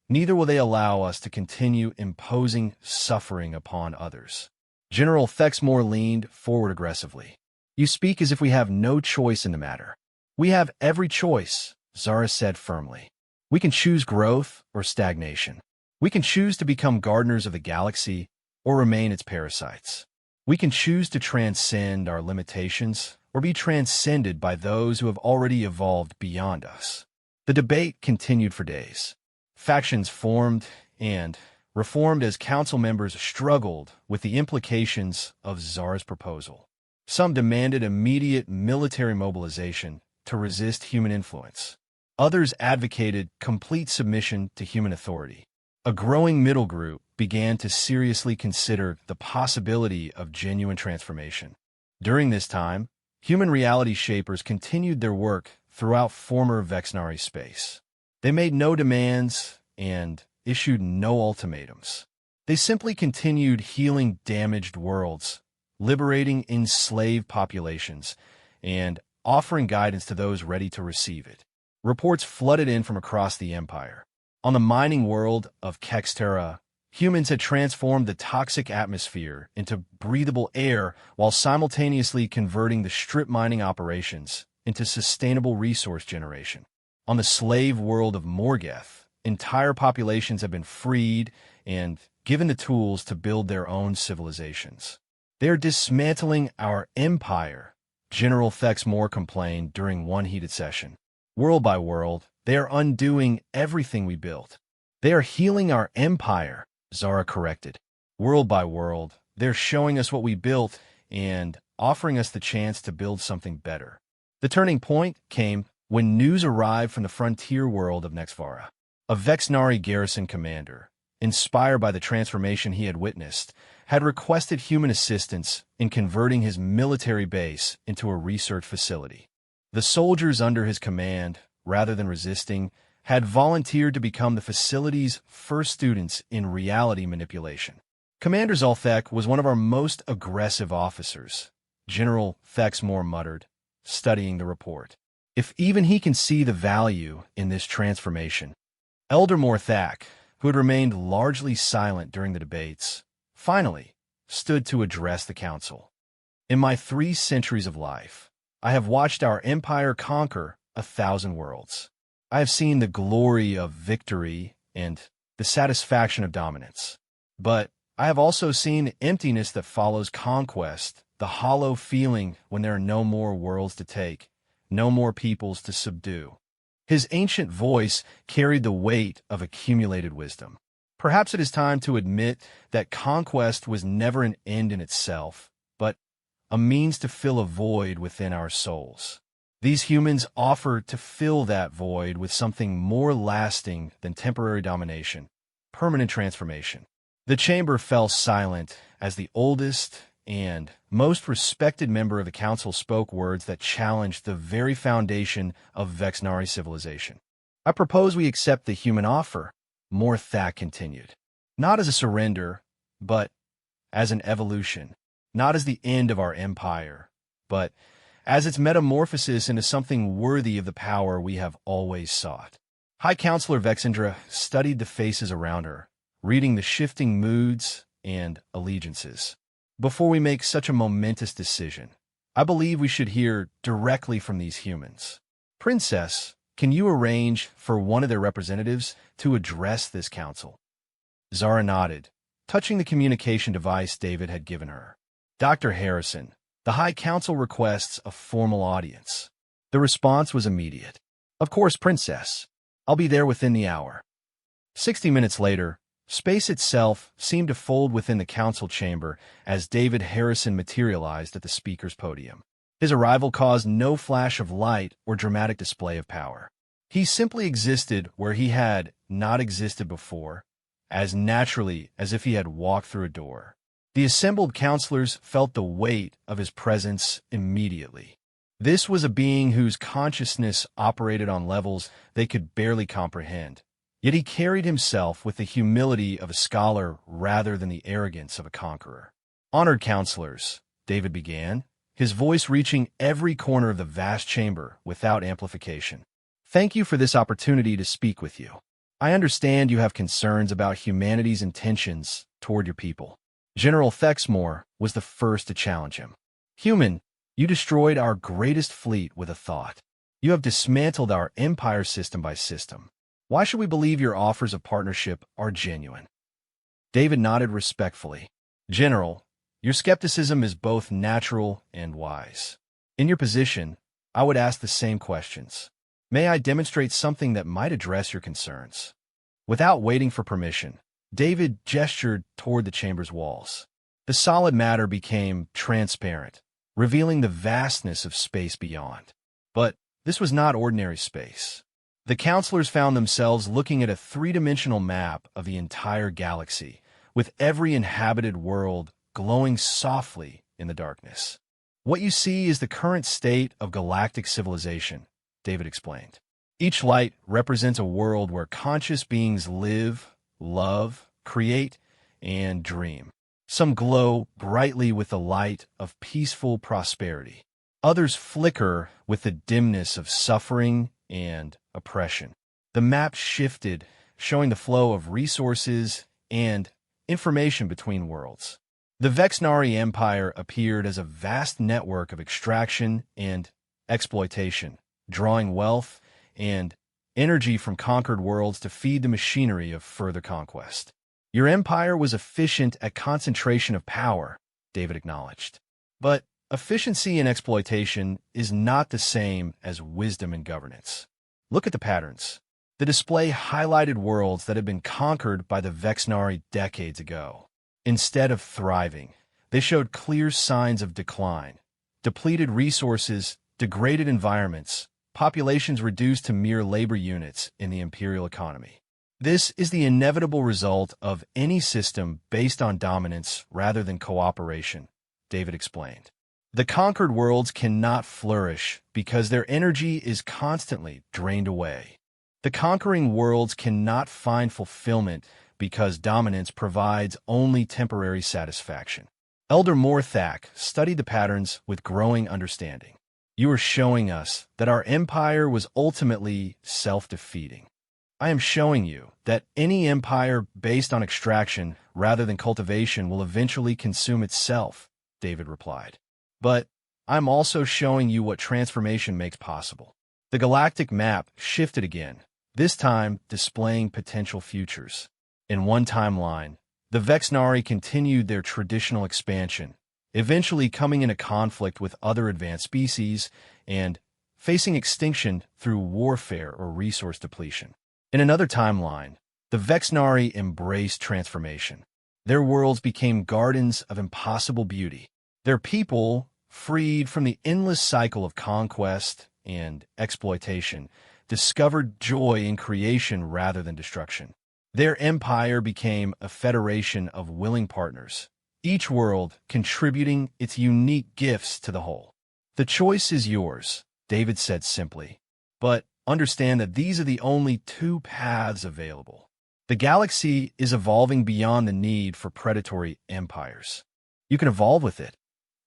Speaker 1: neither will they allow us to continue imposing suffering upon others. General Thexmore leaned forward aggressively. You speak as if we have no choice in the matter. We have every choice, Zara said firmly. We can choose growth or stagnation. We can choose to become gardeners of the galaxy or remain its parasites. We can choose to transcend our limitations or be transcended by those who have already evolved beyond us. The debate continued for days. Factions formed and reformed as council members struggled with the implications of Zara's proposal. Some demanded immediate military mobilization to resist human influence. Others advocated complete submission to human authority. A growing middle group began to seriously consider the possibility of genuine transformation. During this time, human reality shapers continued their work throughout former Vexnari space. They made no demands and issued no ultimatums. They simply continued healing damaged worlds, liberating enslaved populations, and offering guidance to those ready to receive it. Reports flooded in from across the Empire. On the mining world of Kexterra, humans had transformed the toxic atmosphere into breathable air while simultaneously converting the strip mining operations into sustainable resource generation. On the slave world of Morgeth, entire populations have been freed and given the tools to build their own civilizations. They are dismantling our empire, General Thexmore complained during one heated session. World by world, they are undoing everything we built. They are healing our empire, Zara corrected. World by world, they're showing us what we built and offering us the chance to build something better. The turning point came when news arrived from the frontier world of Nexvara. A Vexnari garrison commander, inspired by the transformation he had witnessed, had requested human assistance in converting his military base into a research facility. The soldiers under his command, rather than resisting, had volunteered to become the facility's first students in reality manipulation. Commander Zolthek was one of our most aggressive officers, General Thexmore muttered, studying the report. If even he can see the value in this transformation. Elder Morthak, who had remained largely silent during the debates, finally stood to address the council. In my 3 centuries of life, I have watched our empire conquer 1,000 worlds. I have seen the glory of victory and the satisfaction of dominance. But I have also seen the emptiness that follows conquest, the hollow feeling when there are no more worlds to take, no more peoples to subdue. His ancient voice carried the weight of accumulated wisdom. Perhaps it is time to admit that conquest was never an end in itself, but a means to fill a void within our souls. These humans offer to fill that void with something more lasting than temporary domination, permanent transformation. The chamber fell silent as the oldest and most respected member of the council spoke words that challenged the very foundation of Vexnari civilization. I propose we accept the human offer, Morthak continued. Not as a surrender, but as an evolution. Not as the end of our empire, but as its metamorphosis into something worthy of the power we have always sought. High Counselor Vexendra studied the faces around her, reading the shifting moods and allegiances. Before we make such a momentous decision, I believe we should hear directly from these humans. Princess, Can you arrange for one of their representatives to address this council? Zara nodded, touching the communication device David had given her. Dr. Harrison, the High Council requests a formal audience. The response was immediate. Of course, Princess. I'll be there within the hour. 60 minutes later, space itself seemed to fold within the council chamber as David Harrison materialized at the speaker's podium. His arrival caused no flash of light or dramatic display of power. He simply existed where he had not existed before, as naturally as if he had walked through a door. The assembled counselors felt the weight of his presence immediately. This was a being whose consciousness operated on levels they could barely comprehend. Yet he carried himself with the humility of a scholar rather than the arrogance of a conqueror. "Honored counselors," David began, his voice reaching every corner of the vast chamber without amplification. "Thank you for this opportunity to speak with you. I understand you have concerns about humanity's intentions toward your people." General Thexmore was the first to challenge him. "Human, you destroyed our greatest fleet with a thought. You have dismantled our empire system by system. Why should we believe your offers of partnership are genuine?" David nodded respectfully. "General, your skepticism is both natural and wise. In your position, I would ask the same questions. May I demonstrate something that might address your concerns?" Without waiting for permission, David gestured toward the chamber's walls. The solid matter became transparent, revealing the vastness of space beyond. But this was not ordinary space. The counselors found themselves looking at a three-dimensional map of the entire galaxy, with every inhabited world glowing softly in the darkness. "What you see is the current state of galactic civilization," David explained. "Each light represents a world where conscious beings live, love, create, and dream. Some glow brightly with the light of peaceful prosperity. Others flicker with the dimness of suffering and oppression." The map shifted, showing the flow of resources and information between worlds. The Vexnari Empire appeared as a vast network of extraction and exploitation, drawing wealth and energy from conquered worlds to feed the machinery of further conquest. "Your empire was efficient at concentration of power," David acknowledged. "But efficiency in exploitation is not the same as wisdom in governance. Look at the patterns. The display highlighted worlds that had been conquered by the Vexnari decades ago. Instead of thriving, they showed clear signs of decline. Depleted resources, degraded environments, populations reduced to mere labor units in the imperial economy. This is the inevitable result of any system based on dominance rather than cooperation," David explained. "The conquered worlds cannot flourish because their energy is constantly drained away. The conquering worlds cannot find fulfillment because dominance provides only temporary satisfaction." Elder Morthak studied the patterns with growing understanding. "You are showing us that our empire was ultimately self-defeating. I am showing you that any empire based on extraction rather than cultivation will eventually consume itself," David replied. "But I'm also showing you what transformation makes possible." The galactic map shifted again, this time displaying potential futures. In one timeline, the Vexnari continued their traditional expansion, eventually coming into conflict with other advanced species and facing extinction through warfare or resource depletion. In another timeline, the Vexnari embraced transformation. Their worlds became gardens of impossible beauty. Their people, freed from the endless cycle of conquest and exploitation, discovered joy in creation rather than destruction. Their empire became a federation of willing partners, each world contributing its unique gifts to the whole. "The choice is yours," David said simply, "but understand that these are the only two paths available. The galaxy is evolving beyond the need for predatory empires. You can evolve with it,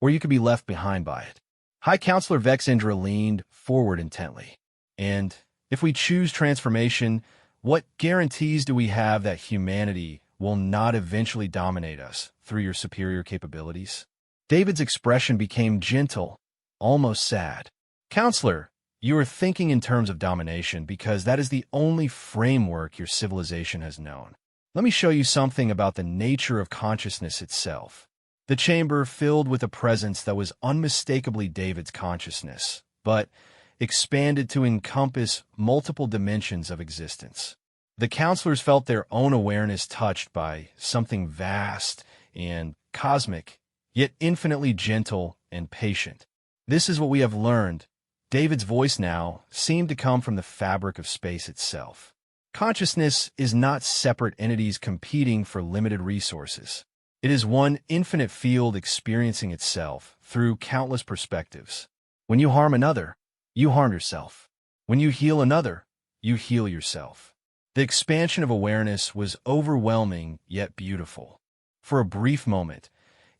Speaker 1: or you can be left behind by it." High Counselor Vexindra leaned forward intently. "And if we choose transformation, what guarantees do we have that humanity will not eventually dominate us through your superior capabilities?" David's expression became gentle, almost sad. "Counselor, You are thinking in terms of domination because that is the only framework your civilization has known. Let me show you something about the nature of consciousness itself. The chamber filled with a presence that was unmistakably David's consciousness, but expanded to encompass multiple dimensions of existence. The counselors felt their own awareness touched by something vast and cosmic, yet infinitely gentle and patient. This is what we have learned. David's voice now seemed to come from the fabric of space itself. Consciousness is not separate entities competing for limited resources. It is one infinite field experiencing itself through countless perspectives. When you harm another, you harm yourself. When you heal another, you heal yourself. The expansion of awareness was overwhelming yet beautiful. For a brief moment,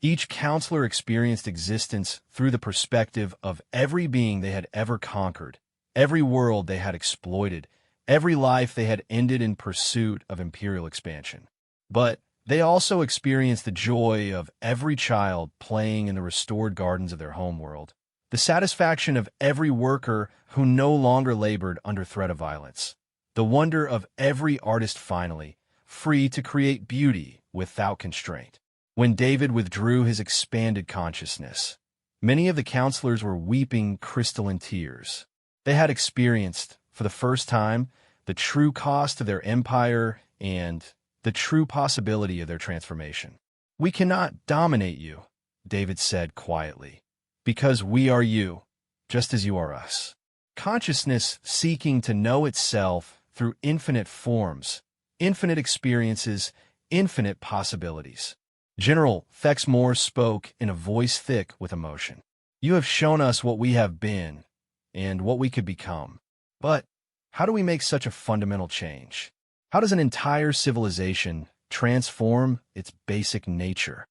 Speaker 1: each counselor experienced existence through the perspective of every being they had ever conquered, every world they had exploited, every life they had ended in pursuit of imperial expansion. But they also experienced the joy of every child playing in the restored gardens of their homeworld, the satisfaction of every worker who no longer labored under threat of violence, the wonder of every artist finally free to create beauty without constraint. When David withdrew his expanded consciousness, many of the counselors were weeping crystalline tears. They had experienced, for the first time, the true cost of their empire and the true possibility of their transformation. "We cannot dominate you," David said quietly, "because we are you, just as you are us." Consciousness seeking to know itself through infinite forms, infinite experiences, infinite possibilities. General Thexmore spoke in a voice thick with emotion. "You have shown us what we have been and what we could become. But how do we make such a fundamental change? How does an entire civilization transform its basic nature?"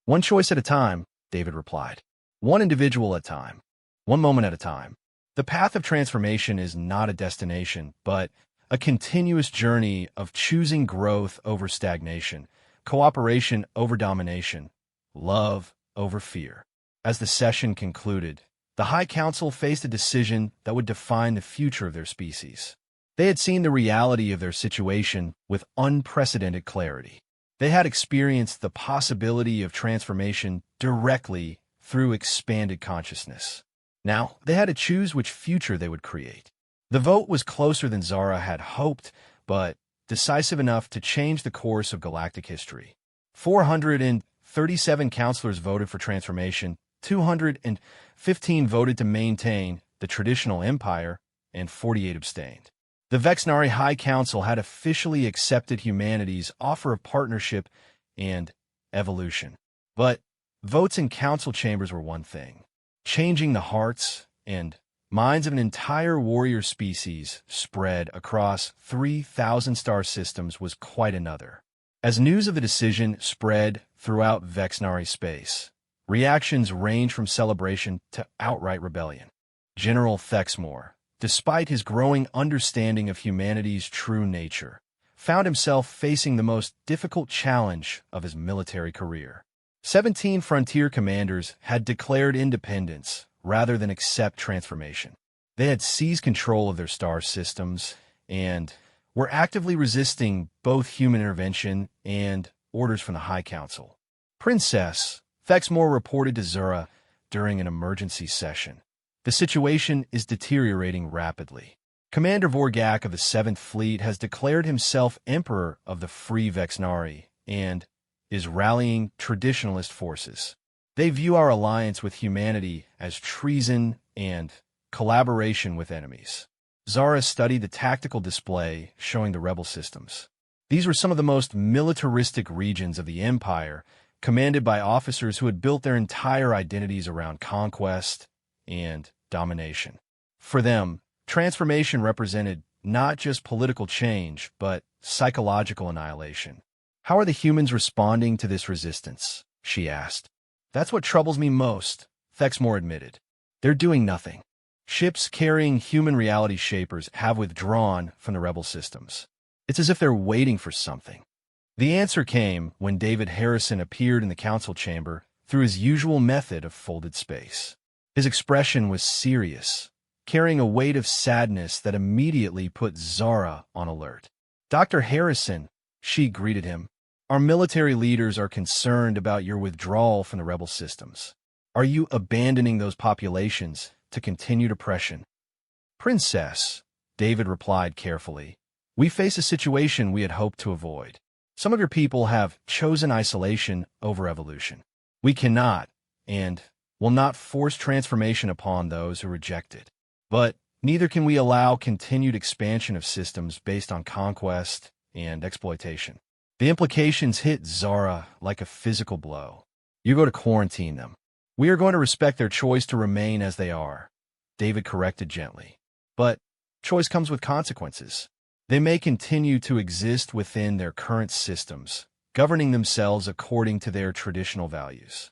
Speaker 1: "One choice at a time," David replied. "One individual at a time. One moment at a time. The path of transformation is not a destination, but a continuous journey of choosing growth over stagnation, cooperation over domination, love over fear." As the session concluded, the High Council faced a decision that would define the future of their species. They had seen the reality of their situation with unprecedented clarity. They had experienced the possibility of transformation directly through expanded consciousness. Now, they had to choose which future they would create. The vote was closer than Zara had hoped, but decisive enough to change the course of galactic history. 437 counselors voted for transformation, 215 voted to maintain the traditional empire, and 48 abstained. The Vexnari High Council had officially accepted humanity's offer of partnership and evolution. But votes in council chambers were one thing. Changing the hearts and minds of an entire warrior species spread across 3,000 star systems was quite another. As news of the decision spread throughout Vexnari space, reactions ranged from celebration to outright rebellion. General Thexmore, despite his growing understanding of humanity's true nature, found himself facing the most difficult challenge of his military career. 17 frontier commanders had declared independence rather than accept transformation. They had seized control of their star systems and were actively resisting both human intervention and orders from the High Council. "Princess," Thexmore reported to Zura during an emergency session, "the situation is deteriorating rapidly. Commander Vorgak of the 7th Fleet has declared himself Emperor of the Free Vexnari and is rallying traditionalist forces. They view our alliance with humanity as treason and collaboration with enemies." Zara studied the tactical display showing the rebel systems. These were some of the most militaristic regions of the Empire, commanded by officers who had built their entire identities around conquest and domination. For them, transformation represented not just political change, but psychological annihilation. "How are the humans responding to this resistance?" she asked. "That's what troubles me most," Thexmore admitted. "They're doing nothing. Ships carrying human reality shapers have withdrawn from the rebel systems. It's as if they're waiting for something." The answer came when David Harrison appeared in the council chamber through his usual method of folded space. His expression was serious, carrying a weight of sadness that immediately put Zara on alert. "Dr. Harrison," she greeted him, "our military leaders are concerned about your withdrawal from the rebel systems. Are you abandoning those populations to continued oppression?" "Princess," David replied carefully, "we face a situation we had hoped to avoid. Some of your people have chosen isolation over evolution. We cannot and will not force transformation upon those who reject it. But neither can we allow continued expansion of systems based on conquest and exploitation." The implications hit Zara like a physical blow. "You go to quarantine them. We are going to respect their choice to remain as they are," David corrected gently. "But choice comes with consequences. They may continue to exist within their current systems, governing themselves according to their traditional values.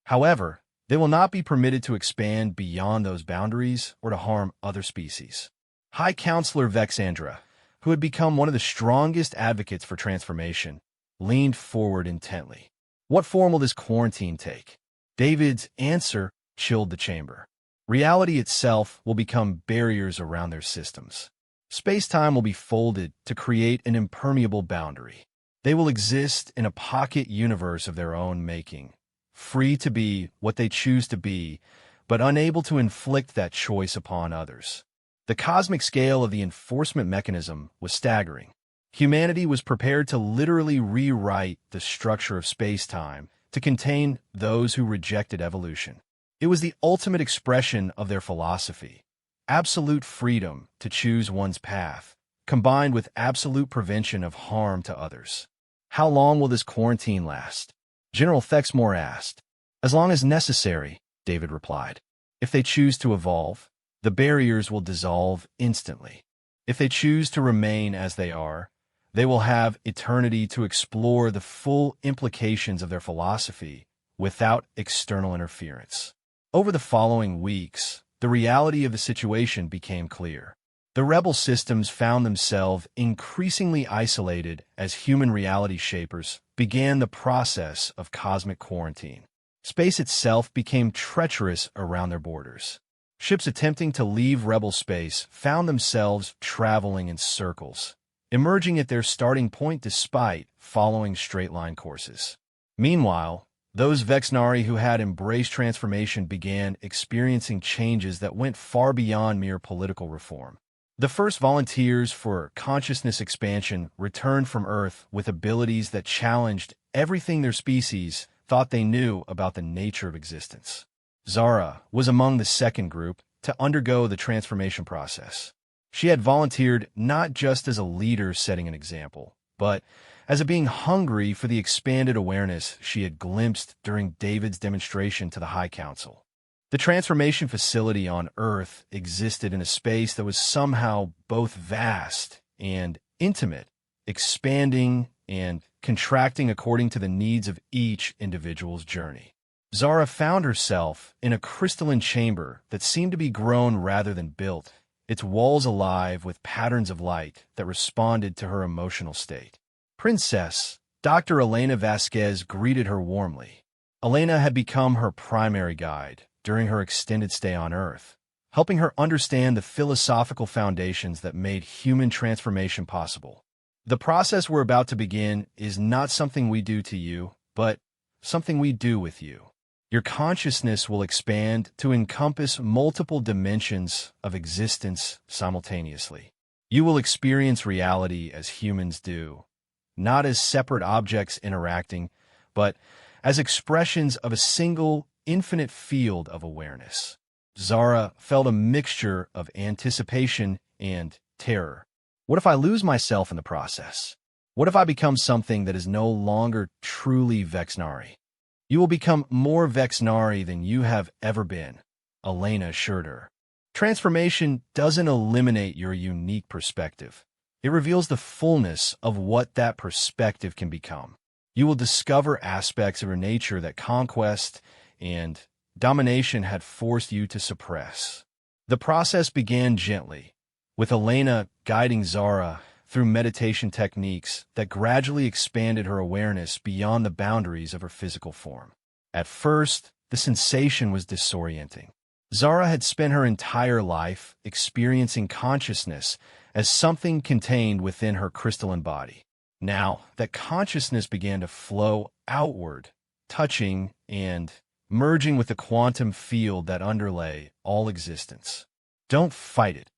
Speaker 1: However, they will not be permitted to expand beyond those boundaries or to harm other species." High Counselor Vexandra, who had become one of the strongest advocates for transformation, leaned forward intently. "What form will this quarantine take?" David's answer chilled the chamber. "Reality itself will become barriers around their systems. Space-time will be folded to create an impermeable boundary. They will exist in a pocket universe of their own making, free to be what they choose to be, but unable to inflict that choice upon others." The cosmic scale of the enforcement mechanism was staggering. Humanity was prepared to literally rewrite the structure of space-time to contain those who rejected evolution. It was the ultimate expression of their philosophy: absolute freedom to choose one's path, combined with absolute prevention of harm to others. "How long will this quarantine last?" General Thexmore asked. "As long as necessary," David replied. "If they choose to evolve, the barriers will dissolve instantly. If they choose to remain as they are, they will have eternity to explore the full implications of their philosophy without external interference." Over the following weeks, the reality of the situation became clear. The rebel systems found themselves increasingly isolated as human reality shapers began the process of cosmic quarantine. Space itself became treacherous around their borders. Ships attempting to leave rebel space found themselves traveling in circles, emerging at their starting point despite following straight-line courses. Meanwhile, those Vexnari who had embraced transformation began experiencing changes that went far beyond mere political reform. The first volunteers for consciousness expansion returned from Earth with abilities that challenged everything their species thought they knew about the nature of existence. Zara was among the second group to undergo the transformation process. She had volunteered not just as a leader setting an example, but as a being hungry for the expanded awareness she had glimpsed during David's demonstration to the High Council. The transformation facility on Earth existed in a space that was somehow both vast and intimate, expanding and contracting according to the needs of each individual's journey. Zara found herself in a crystalline chamber that seemed to be grown rather than built, its walls alive with patterns of light that responded to her emotional state. "Princess," Dr. Elena Vasquez greeted her warmly. Elena had become her primary guide during her extended stay on Earth, helping her understand the philosophical foundations that made human transformation possible. "The process we're about to begin is not something we do to you, but something we do with you. Your consciousness will expand to encompass multiple dimensions of existence simultaneously. You will experience reality as humans do, not as separate objects interacting, but as expressions of a single, infinite field of awareness." Zara felt a mixture of anticipation and terror. What if I lose myself in the process? What if I become something that is no longer truly Vexnari? "You will become more Vexnari than you have ever been," Elena assured her. "Transformation doesn't eliminate your unique perspective. It reveals the fullness of what that perspective can become. You will discover aspects of your nature that conquest and domination had forced you to suppress." The process began gently, with Elena guiding Zara through meditation techniques that gradually expanded her awareness beyond the boundaries of her physical form. At first, the sensation was disorienting. Zara had spent her entire life experiencing consciousness as something contained within her crystalline body. Now, that consciousness began to flow outward, touching and merging with the quantum field that underlay all existence. Don't fight it,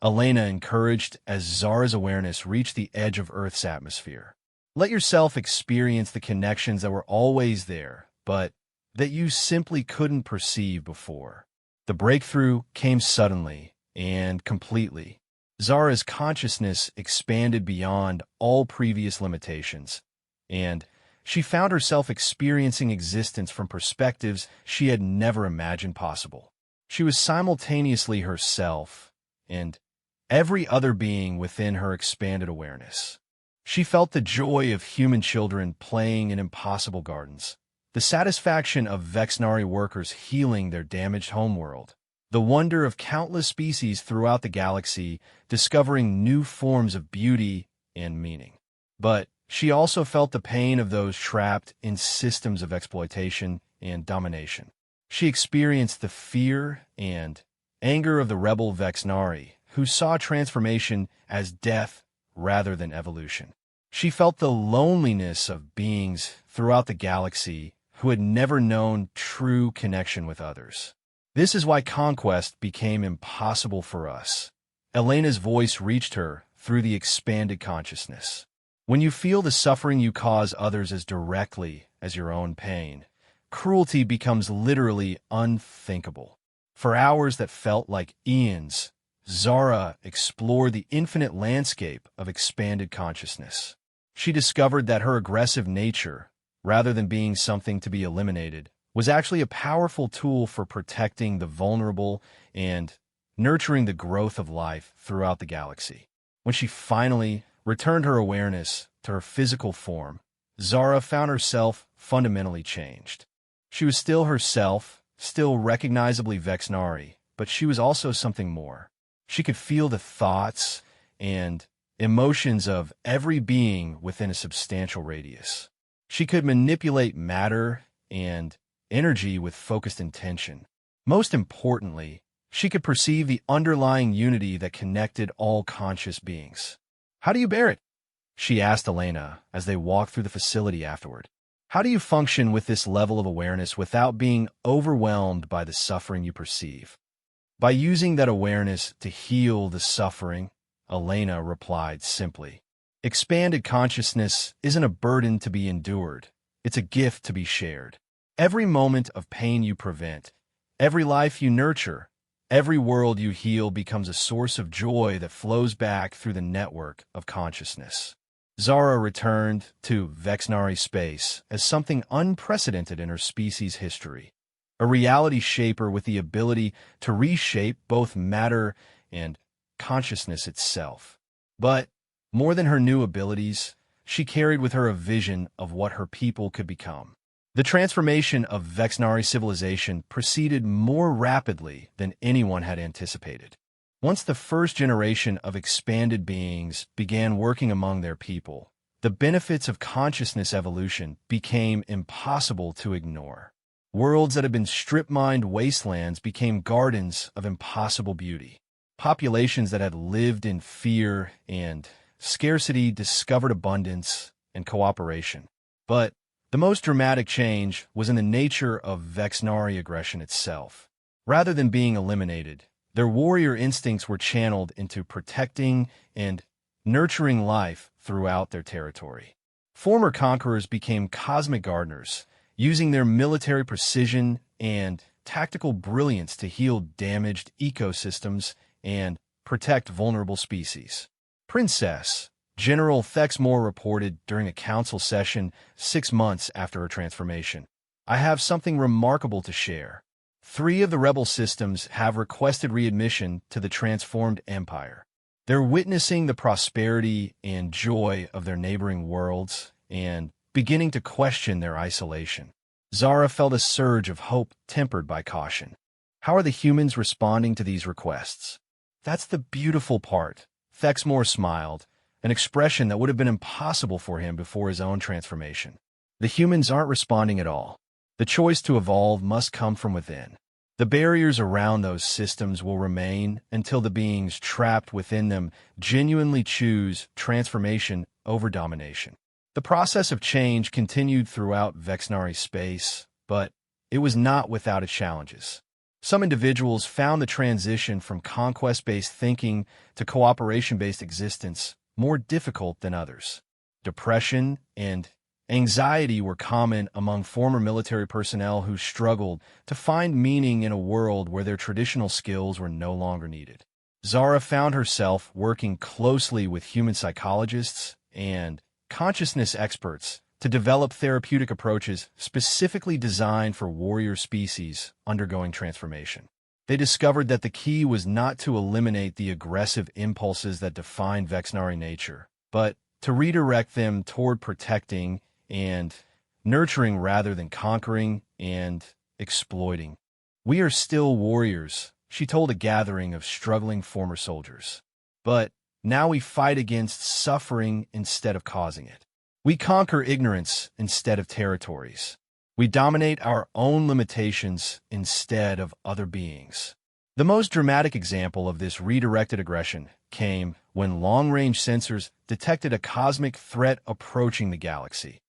Speaker 1: Elena encouraged as Zara's awareness reached the edge of Earth's atmosphere. Let yourself experience the connections that were always there, but that you simply couldn't perceive before. The breakthrough came suddenly and completely. Zara's consciousness expanded beyond all previous limitations, and she found herself experiencing existence from perspectives she had never imagined possible. She was simultaneously herself and every other being within her expanded awareness. She felt the joy of human children playing in impossible gardens, the satisfaction of Vexnari workers healing their damaged homeworld, the wonder of countless species throughout the galaxy discovering new forms of beauty and meaning. But she also felt the pain of those trapped in systems of exploitation and domination. She experienced the fear and anger of the rebel Vexnari, who saw transformation as death rather than evolution. She felt the loneliness of beings throughout the galaxy who had never known true connection with others. This is why conquest became impossible for us. Elena's voice reached her through the expanded consciousness. When you feel the suffering you cause others as directly as your own pain, cruelty becomes literally unthinkable. For hours that felt like eons, Zara explored the infinite landscape of expanded consciousness. She discovered that her aggressive nature, rather than being something to be eliminated, was actually a powerful tool for protecting the vulnerable and nurturing the growth of life throughout the galaxy. When she finally returned her awareness to her physical form, Zara found herself fundamentally changed. She was still herself, still recognizably Vexnari, but she was also something more. She could feel the thoughts and emotions of every being within a substantial radius. She could manipulate matter and energy with focused intention. Most importantly, she could perceive the underlying unity that connected all conscious beings. "How do you bear it?" she asked Elena as they walked through the facility afterward. "How do you function with this level of awareness without being overwhelmed by the suffering you perceive?" "By using that awareness to heal the suffering," Elena replied simply. "Expanded consciousness isn't a burden to be endured. It's a gift to be shared. Every moment of pain you prevent, every life you nurture, every world you heal becomes a source of joy that flows back through the network of consciousness." Zara returned to Vexnari space as something unprecedented in her species' history, a reality shaper with the ability to reshape both matter and consciousness itself. But more than her new abilities, she carried with her a vision of what her people could become. The transformation of Vexnari civilization proceeded more rapidly than anyone had anticipated. Once the first generation of expanded beings began working among their people, the benefits of consciousness evolution became impossible to ignore. Worlds that had been strip-mined wastelands became gardens of impossible beauty. Populations that had lived in fear and scarcity discovered abundance and cooperation. But the most dramatic change was in the nature of Vexnari aggression itself. Rather than being eliminated, their warrior instincts were channeled into protecting and nurturing life throughout their territory. Former conquerors became cosmic gardeners, using their military precision and tactical brilliance to heal damaged ecosystems and protect vulnerable species. Princess General Thexmore reported during a council session 6 months after her transformation, "I have something remarkable to share. 3 of the rebel systems have requested readmission to the transformed empire. They're witnessing the prosperity and joy of their neighboring worlds and beginning to question their isolation." Zara felt a surge of hope tempered by caution. How are the humans responding to these requests? That's the beautiful part. Thexmore smiled, an expression that would have been impossible for him before his own transformation. The humans aren't responding at all. The choice to evolve must come from within. The barriers around those systems will remain until the beings trapped within them genuinely choose transformation over domination. The process of change continued throughout Vexnari space, but it was not without its challenges. Some individuals found the transition from conquest-based thinking to cooperation-based existence more difficult than others. Depression and anxiety were common among former military personnel who struggled to find meaning in a world where their traditional skills were no longer needed. Zara found herself working closely with human psychologists and consciousness experts to develop therapeutic approaches specifically designed for warrior species undergoing transformation. They discovered that the key was not to eliminate the aggressive impulses that define Vexnari nature, but to redirect them toward protecting and nurturing rather than conquering and exploiting. "We are still warriors," she told a gathering of struggling former soldiers. "But now we fight against suffering instead of causing it. We conquer ignorance instead of territories. We dominate our own limitations instead of other beings." The most dramatic example of this redirected aggression came when long-range sensors detected a cosmic threat approaching the galaxy,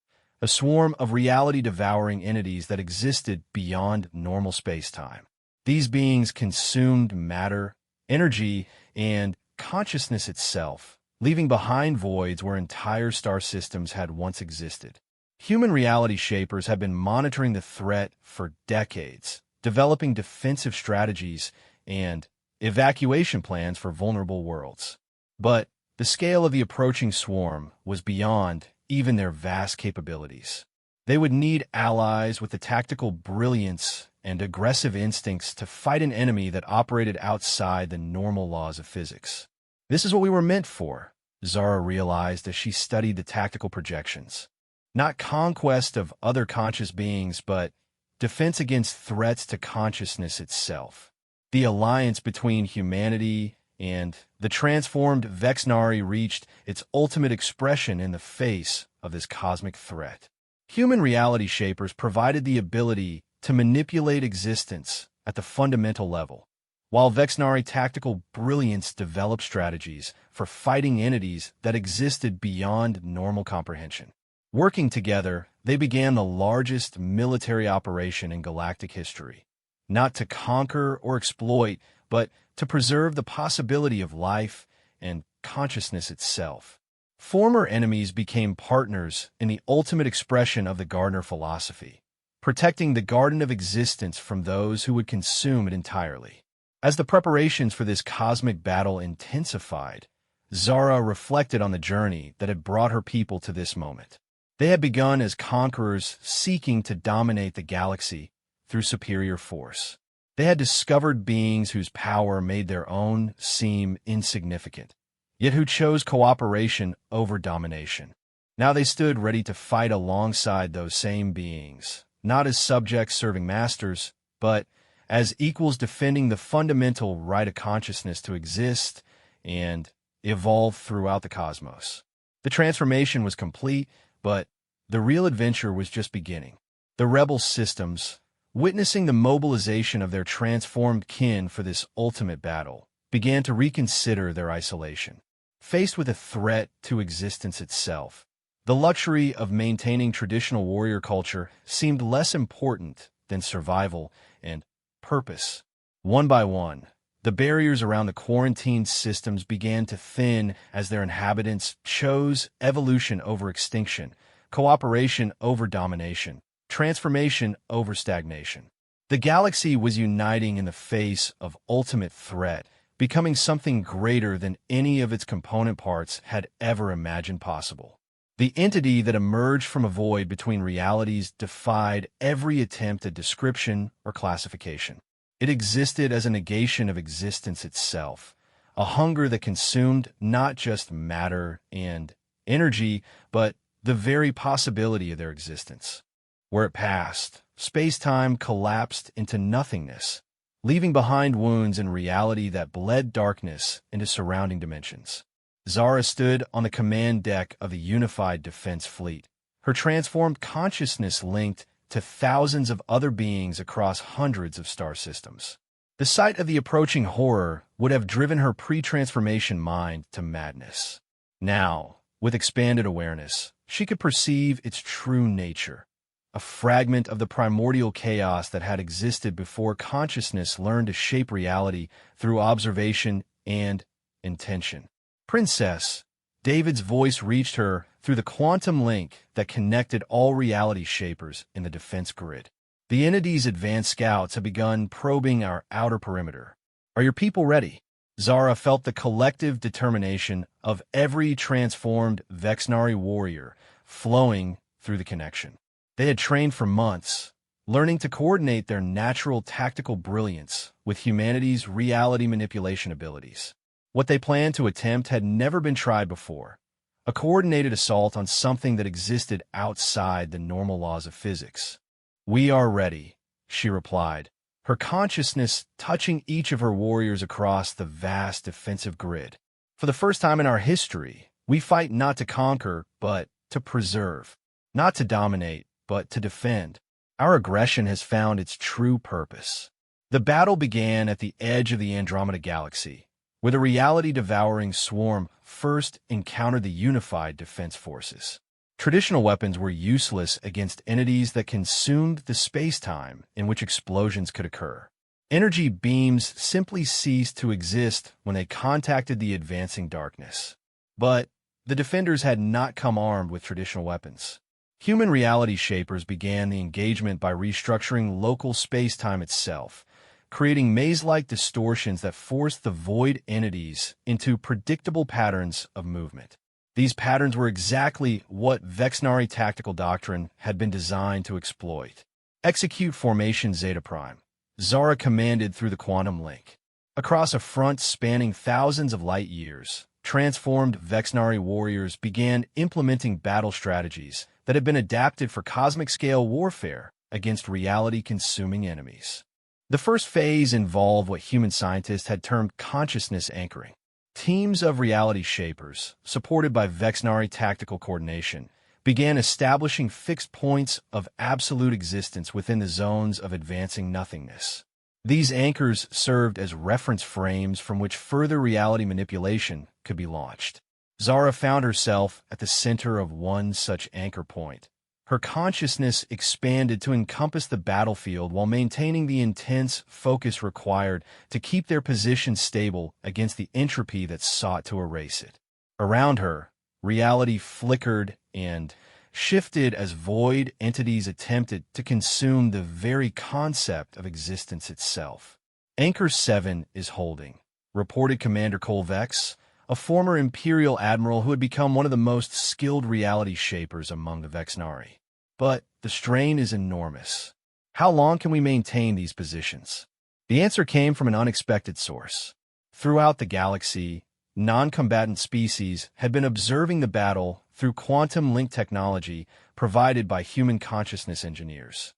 Speaker 1: a swarm of reality-devouring entities that existed beyond normal space-time. These beings consumed matter, energy, and consciousness itself, leaving behind voids where entire star systems had once existed. Human reality shapers have been monitoring the threat for decades, developing defensive strategies and evacuation plans for vulnerable worlds. But the scale of the approaching swarm was beyond even their vast capabilities. They would need allies with the tactical brilliance and aggressive instincts to fight an enemy that operated outside the normal laws of physics. "This is what we were meant for," Zara realized as she studied the tactical projections. Not conquest of other conscious beings, but defense against threats to consciousness itself. The alliance between humanity and the transformed Vexnari reached its ultimate expression in the face of this cosmic threat. Human reality shapers provided the ability to manipulate existence at the fundamental level, while Vexnari tactical brilliance developed strategies for fighting entities that existed beyond normal comprehension. Working together, they began the largest military operation in galactic history, not to conquer or exploit, but to preserve the possibility of life and consciousness itself. Former enemies became partners in the ultimate expression of the Gardner philosophy, protecting the garden of existence from those who would consume it entirely. As the preparations for this cosmic battle intensified, Zara reflected on the journey that had brought her people to this moment. They had begun as conquerors seeking to dominate the galaxy through superior force. They had discovered beings whose power made their own seem insignificant, yet who chose cooperation over domination. Now they stood ready to fight alongside those same beings, not as subjects serving masters, but as equals defending the fundamental right of consciousness to exist and evolve throughout the cosmos. The transformation was complete, but the real adventure was just beginning. The rebel systems, witnessing the mobilization of their transformed kin for this ultimate battle, began to reconsider their isolation. Faced with a threat to existence itself, the luxury of maintaining traditional warrior culture seemed less important than survival and purpose. One by one, the barriers around the quarantined systems began to thin as their inhabitants chose evolution over extinction, cooperation over domination, transformation over stagnation. The galaxy was uniting in the face of ultimate threat, becoming something greater than any of its component parts had ever imagined possible. The entity that emerged from a void between realities defied every attempt at description or classification. It existed as a negation of existence itself, a hunger that consumed not just matter and energy, but the very possibility of their existence. Where it passed, space-time collapsed into nothingness, leaving behind wounds in reality that bled darkness into surrounding dimensions. Zara stood on the command deck of the unified defense fleet, her transformed consciousness linked to thousands of other beings across hundreds of star systems. The sight of the approaching horror would have driven her pre-transformation mind to madness. Now, with expanded awareness, she could perceive its true nature, a fragment of the primordial chaos that had existed before consciousness learned to shape reality through observation and intention. Princess, David's voice reached her through the quantum link that connected all reality shapers in the defense grid. The entity's advanced scouts have begun probing our outer perimeter. Are your people ready? Zara felt the collective determination of every transformed Vexnari warrior flowing through the connection. They had trained for months, learning to coordinate their natural tactical brilliance with humanity's reality manipulation abilities. What they planned to attempt had never been tried before, a coordinated assault on something that existed outside the normal laws of physics. "We are ready," she replied, her consciousness touching each of her warriors across the vast defensive grid. "For the first time in our history, we fight not to conquer, but to preserve. Not to dominate, but to defend. Our aggression has found its true purpose." The battle began at the edge of the Andromeda Galaxy, where the reality-devouring swarm first encountered the unified defense forces. Traditional weapons were useless against entities that consumed the space-time in which explosions could occur. Energy beams simply ceased to exist when they contacted the advancing darkness. But the defenders had not come armed with traditional weapons. Human reality shapers began the engagement by restructuring local space-time itself, creating maze-like distortions that forced the void entities into predictable patterns of movement. These patterns were exactly what Vexnari tactical doctrine had been designed to exploit. "Execute formation Zeta Prime," Zara commanded through the quantum link. Across a front spanning thousands of light years, transformed Vexnari warriors began implementing battle strategies that had been adapted for cosmic-scale warfare against reality-consuming enemies. The first phase involved what human scientists had termed consciousness anchoring. Teams of reality shapers, supported by Vexnari tactical coordination, began establishing fixed points of absolute existence within the zones of advancing nothingness. These anchors served as reference frames from which further reality manipulation could be launched. Zara found herself at the center of one such anchor point. Her consciousness expanded to encompass the battlefield while maintaining the intense focus required to keep their position stable against the entropy that sought to erase it. Around her, reality flickered and shifted as void entities attempted to consume the very concept of existence itself. "Anchor 7 is holding," reported Commander Colvex, a former Imperial admiral who had become one of the most skilled reality shapers among the Vexnari. "But the strain is enormous. How long can we maintain these positions?" The answer came from an unexpected source. Throughout the galaxy, non-combatant species had been observing the battle through quantum link technology provided by human consciousness engineers.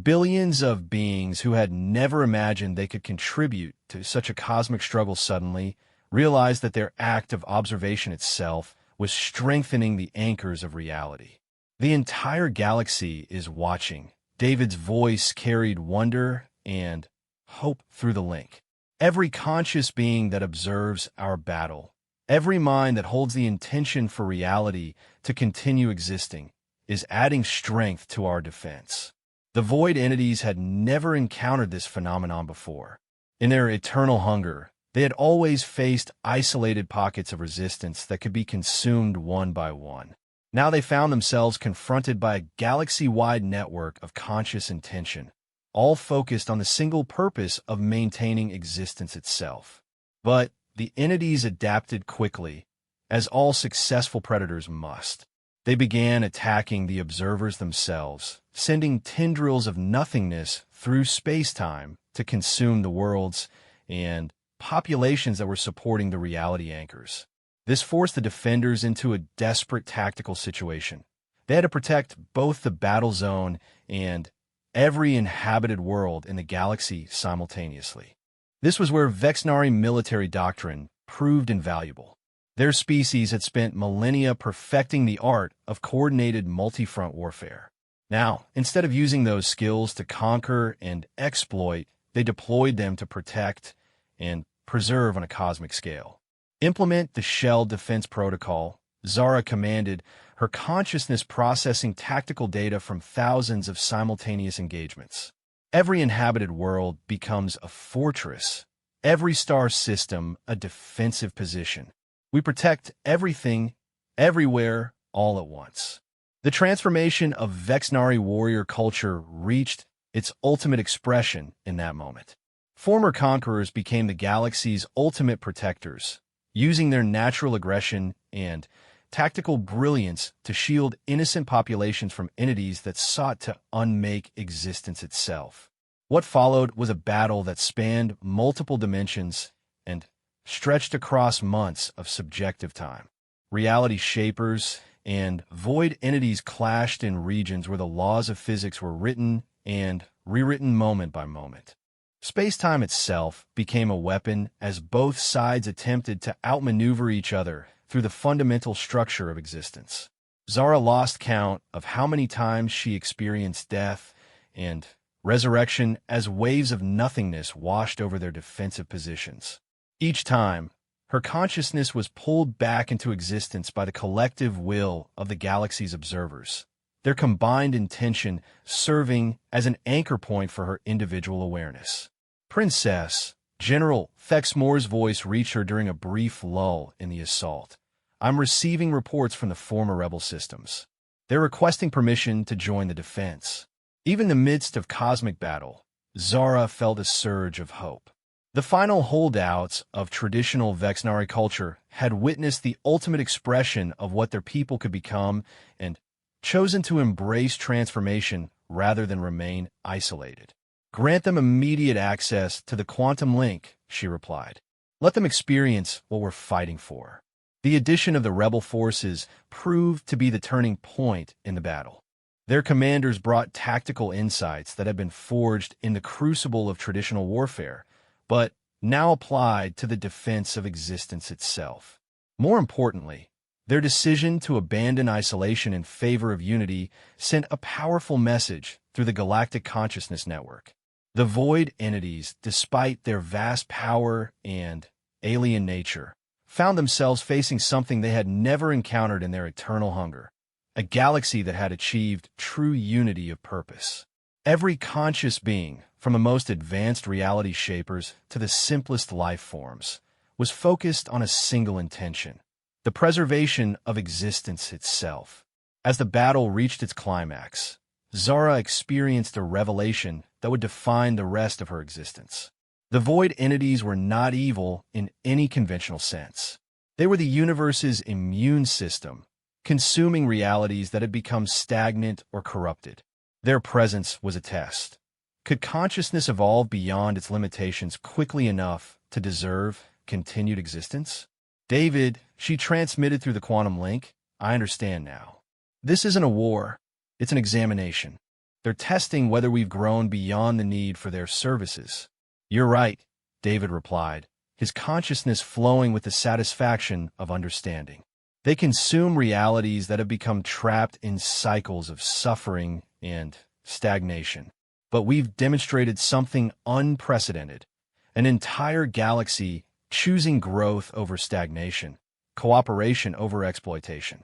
Speaker 1: Billions of beings who had never imagined they could contribute to such a cosmic struggle suddenly realized that their act of observation itself was strengthening the anchors of reality. "The entire galaxy is watching." David's voice carried wonder and hope through the link. "Every conscious being that observes our battle, every mind that holds the intention for reality to continue existing, is adding strength to our defense." The void entities had never encountered this phenomenon before. In their eternal hunger, they had always faced isolated pockets of resistance that could be consumed one by one. Now they found themselves confronted by a galaxy-wide network of conscious intention, all focused on the single purpose of maintaining existence itself. But the entities adapted quickly, as all successful predators must. They began attacking the observers themselves, sending tendrils of nothingness through space-time to consume the worlds and populations that were supporting the reality anchors. This forced the defenders into a desperate tactical situation. They had to protect both the battle zone and every inhabited world in the galaxy simultaneously. This was where Vexnari military doctrine proved invaluable. Their species had spent millennia perfecting the art of coordinated multi-front warfare. Now, instead of using those skills to conquer and exploit, they deployed them to protect and preserve on a cosmic scale. Implement the Shell Defense Protocol, Zara commanded, her consciousness processing tactical data from thousands of simultaneous engagements. Every inhabited world becomes a fortress, every star system a defensive position. We protect everything, everywhere, all at once. The transformation of Vexnari warrior culture reached its ultimate expression in that moment. Former conquerors became the galaxy's ultimate protectors, using their natural aggression and tactical brilliance to shield innocent populations from entities that sought to unmake existence itself. What followed was a battle that spanned multiple dimensions and stretched across months of subjective time. Reality shapers and void entities clashed in regions where the laws of physics were written and rewritten moment by moment. Space-time itself became a weapon as both sides attempted to outmaneuver each other through the fundamental structure of existence. Zara lost count of how many times she experienced death and resurrection as waves of nothingness washed over their defensive positions. Each time, her consciousness was pulled back into existence by the collective will of the galaxy's observers, their combined intention serving as an anchor point for her individual awareness. Princess, General Thexmore's voice reached her during a brief lull in the assault. I'm receiving reports from the former rebel systems. They're requesting permission to join the defense. Even in the midst of cosmic battle, Zara felt a surge of hope. The final holdouts of traditional Vexnari culture had witnessed the ultimate expression of what their people could become and chosen to embrace transformation rather than remain isolated. Grant them immediate access to the quantum link, she replied. Let them experience what we're fighting for. The addition of the rebel forces proved to be the turning point in the battle. Their commanders brought tactical insights that had been forged in the crucible of traditional warfare, but now applied to the defense of existence itself. More importantly, their decision to abandon isolation in favor of unity sent a powerful message through the Galactic Consciousness Network. The void entities, despite their vast power and alien nature, found themselves facing something they had never encountered in their eternal hunger, a galaxy that had achieved true unity of purpose. Every conscious being, from the most advanced reality shapers to the simplest life forms, was focused on a single intention: the preservation of existence itself. As the battle reached its climax, Zara experienced a revelation that would define the rest of her existence. The void entities were not evil in any conventional sense. They were the universe's immune system, consuming realities that had become stagnant or corrupted. Their presence was a test. Could consciousness evolve beyond its limitations quickly enough to deserve continued existence? David, she transmitted through the quantum link, I understand now. This isn't a war, it's an examination. They're testing whether we've grown beyond the need for their services. You're right, David replied, his consciousness flowing with the satisfaction of understanding. They consume realities that have become trapped in cycles of suffering and stagnation. But we've demonstrated something unprecedented: an entire galaxy choosing growth over stagnation, cooperation over exploitation.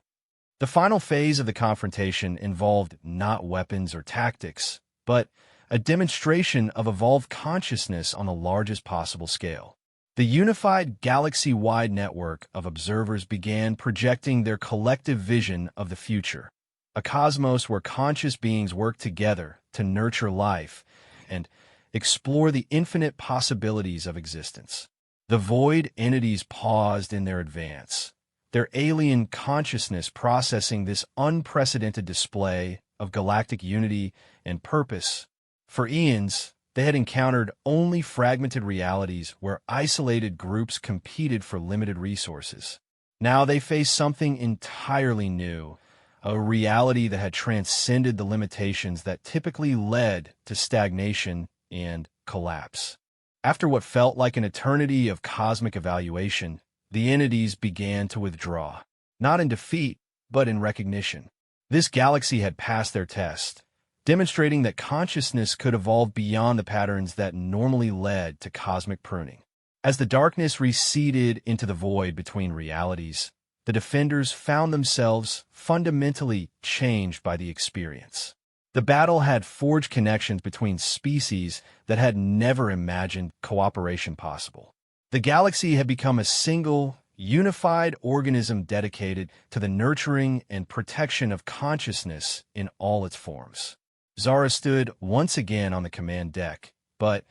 Speaker 1: The final phase of the confrontation involved not weapons or tactics, but a demonstration of evolved consciousness on the largest possible scale. The unified galaxy-wide network of observers began projecting their collective vision of the future, a cosmos where conscious beings work together to nurture life and explore the infinite possibilities of existence. The void entities paused in their advance, their alien consciousness processing this unprecedented display of galactic unity and purpose. For eons, they had encountered only fragmented realities where isolated groups competed for limited resources. Now they faced something entirely new, a reality that had transcended the limitations that typically led to stagnation and collapse. After what felt like an eternity of cosmic evaluation, the entities began to withdraw, not in defeat, but in recognition. This galaxy had passed their test, demonstrating that consciousness could evolve beyond the patterns that normally led to cosmic pruning. As the darkness receded into the void between realities, the defenders found themselves fundamentally changed by the experience. The battle had forged connections between species that had never imagined cooperation possible. The galaxy had become a single, unified organism dedicated to the nurturing and protection of consciousness in all its forms. Zara stood once again on the command deck, but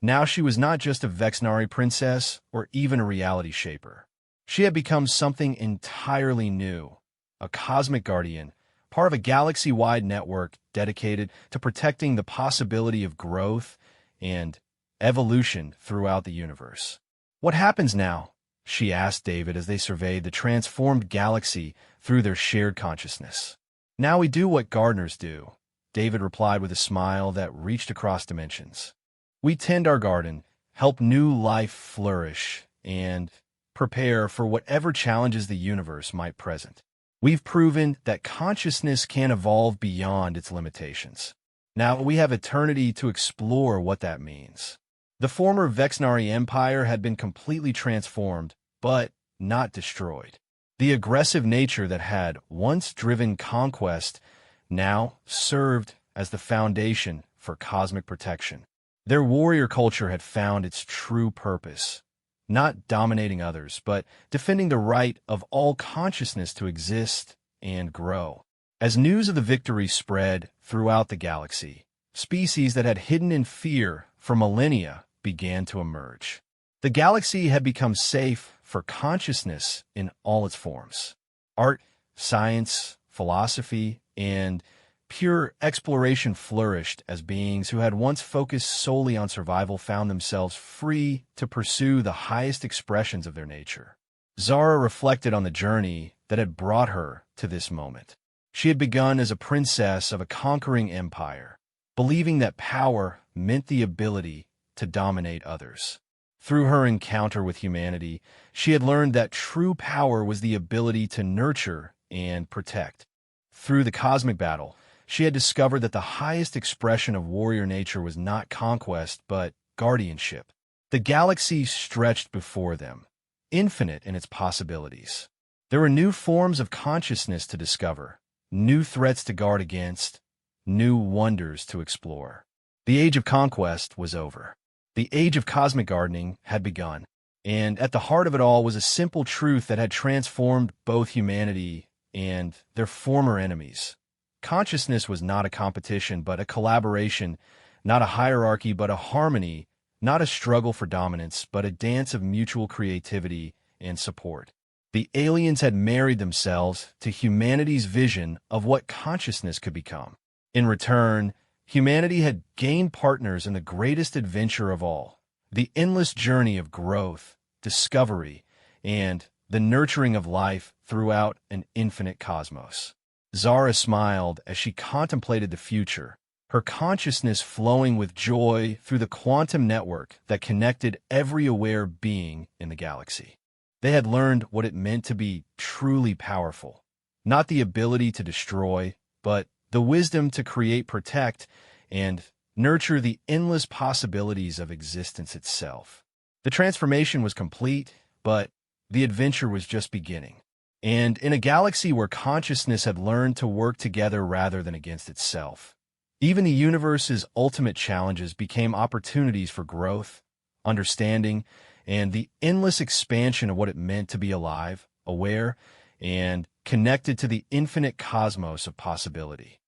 Speaker 1: now she was not just a Vexnari princess or even a reality shaper. She had become something entirely new, a cosmic guardian, part of a galaxy-wide network dedicated to protecting the possibility of growth and evolution throughout the universe. "What happens now?" she asked David as they surveyed the transformed galaxy through their shared consciousness. "Now we do what gardeners do," David replied with a smile that reached across dimensions. "We tend our garden, help new life flourish, and prepare for whatever challenges the universe might present. We've proven that consciousness can evolve beyond its limitations. Now we have eternity to explore what that means." The former Vexnari Empire had been completely transformed, but not destroyed. The aggressive nature that had once driven conquest now served as the foundation for cosmic protection. Their warrior culture had found its true purpose, not dominating others, but defending the right of all consciousness to exist and grow. As news of the victory spread throughout the galaxy, species that had hidden in fear for millennia began to emerge. The galaxy had become safe for consciousness in all its forms. Art, science, philosophy, and pure exploration flourished as beings who had once focused solely on survival found themselves free to pursue the highest expressions of their nature. Zara reflected on the journey that had brought her to this moment. She had begun as a princess of a conquering empire, believing that power meant the ability to dominate others. Through her encounter with humanity, she had learned that true power was the ability to nurture and protect. Through the cosmic battle, she had discovered that the highest expression of warrior nature was not conquest, but guardianship. The galaxy stretched before them, infinite in its possibilities. There were new forms of consciousness to discover, new threats to guard against, new wonders to explore. The age of conquest was over. The age of cosmic gardening had begun, and at the heart of it all was a simple truth that had transformed both humanity and their former enemies. Consciousness was not a competition, but a collaboration, not a hierarchy, but a harmony, not a struggle for dominance, but a dance of mutual creativity and support. The aliens had married themselves to humanity's vision of what consciousness could become. In return, humanity had gained partners in the greatest adventure of all, the endless journey of growth, discovery, and the nurturing of life throughout an infinite cosmos. Zara smiled as she contemplated the future, her consciousness flowing with joy through the quantum network that connected every aware being in the galaxy. They had learned what it meant to be truly powerful, not the ability to destroy, but the wisdom to create, protect, and nurture the endless possibilities of existence itself. The transformation was complete, but the adventure was just beginning. And in a galaxy where consciousness had learned to work together rather than against itself, even the universe's ultimate challenges became opportunities for growth, understanding, and the endless expansion of what it meant to be alive, aware, and connected to the infinite cosmos of possibility.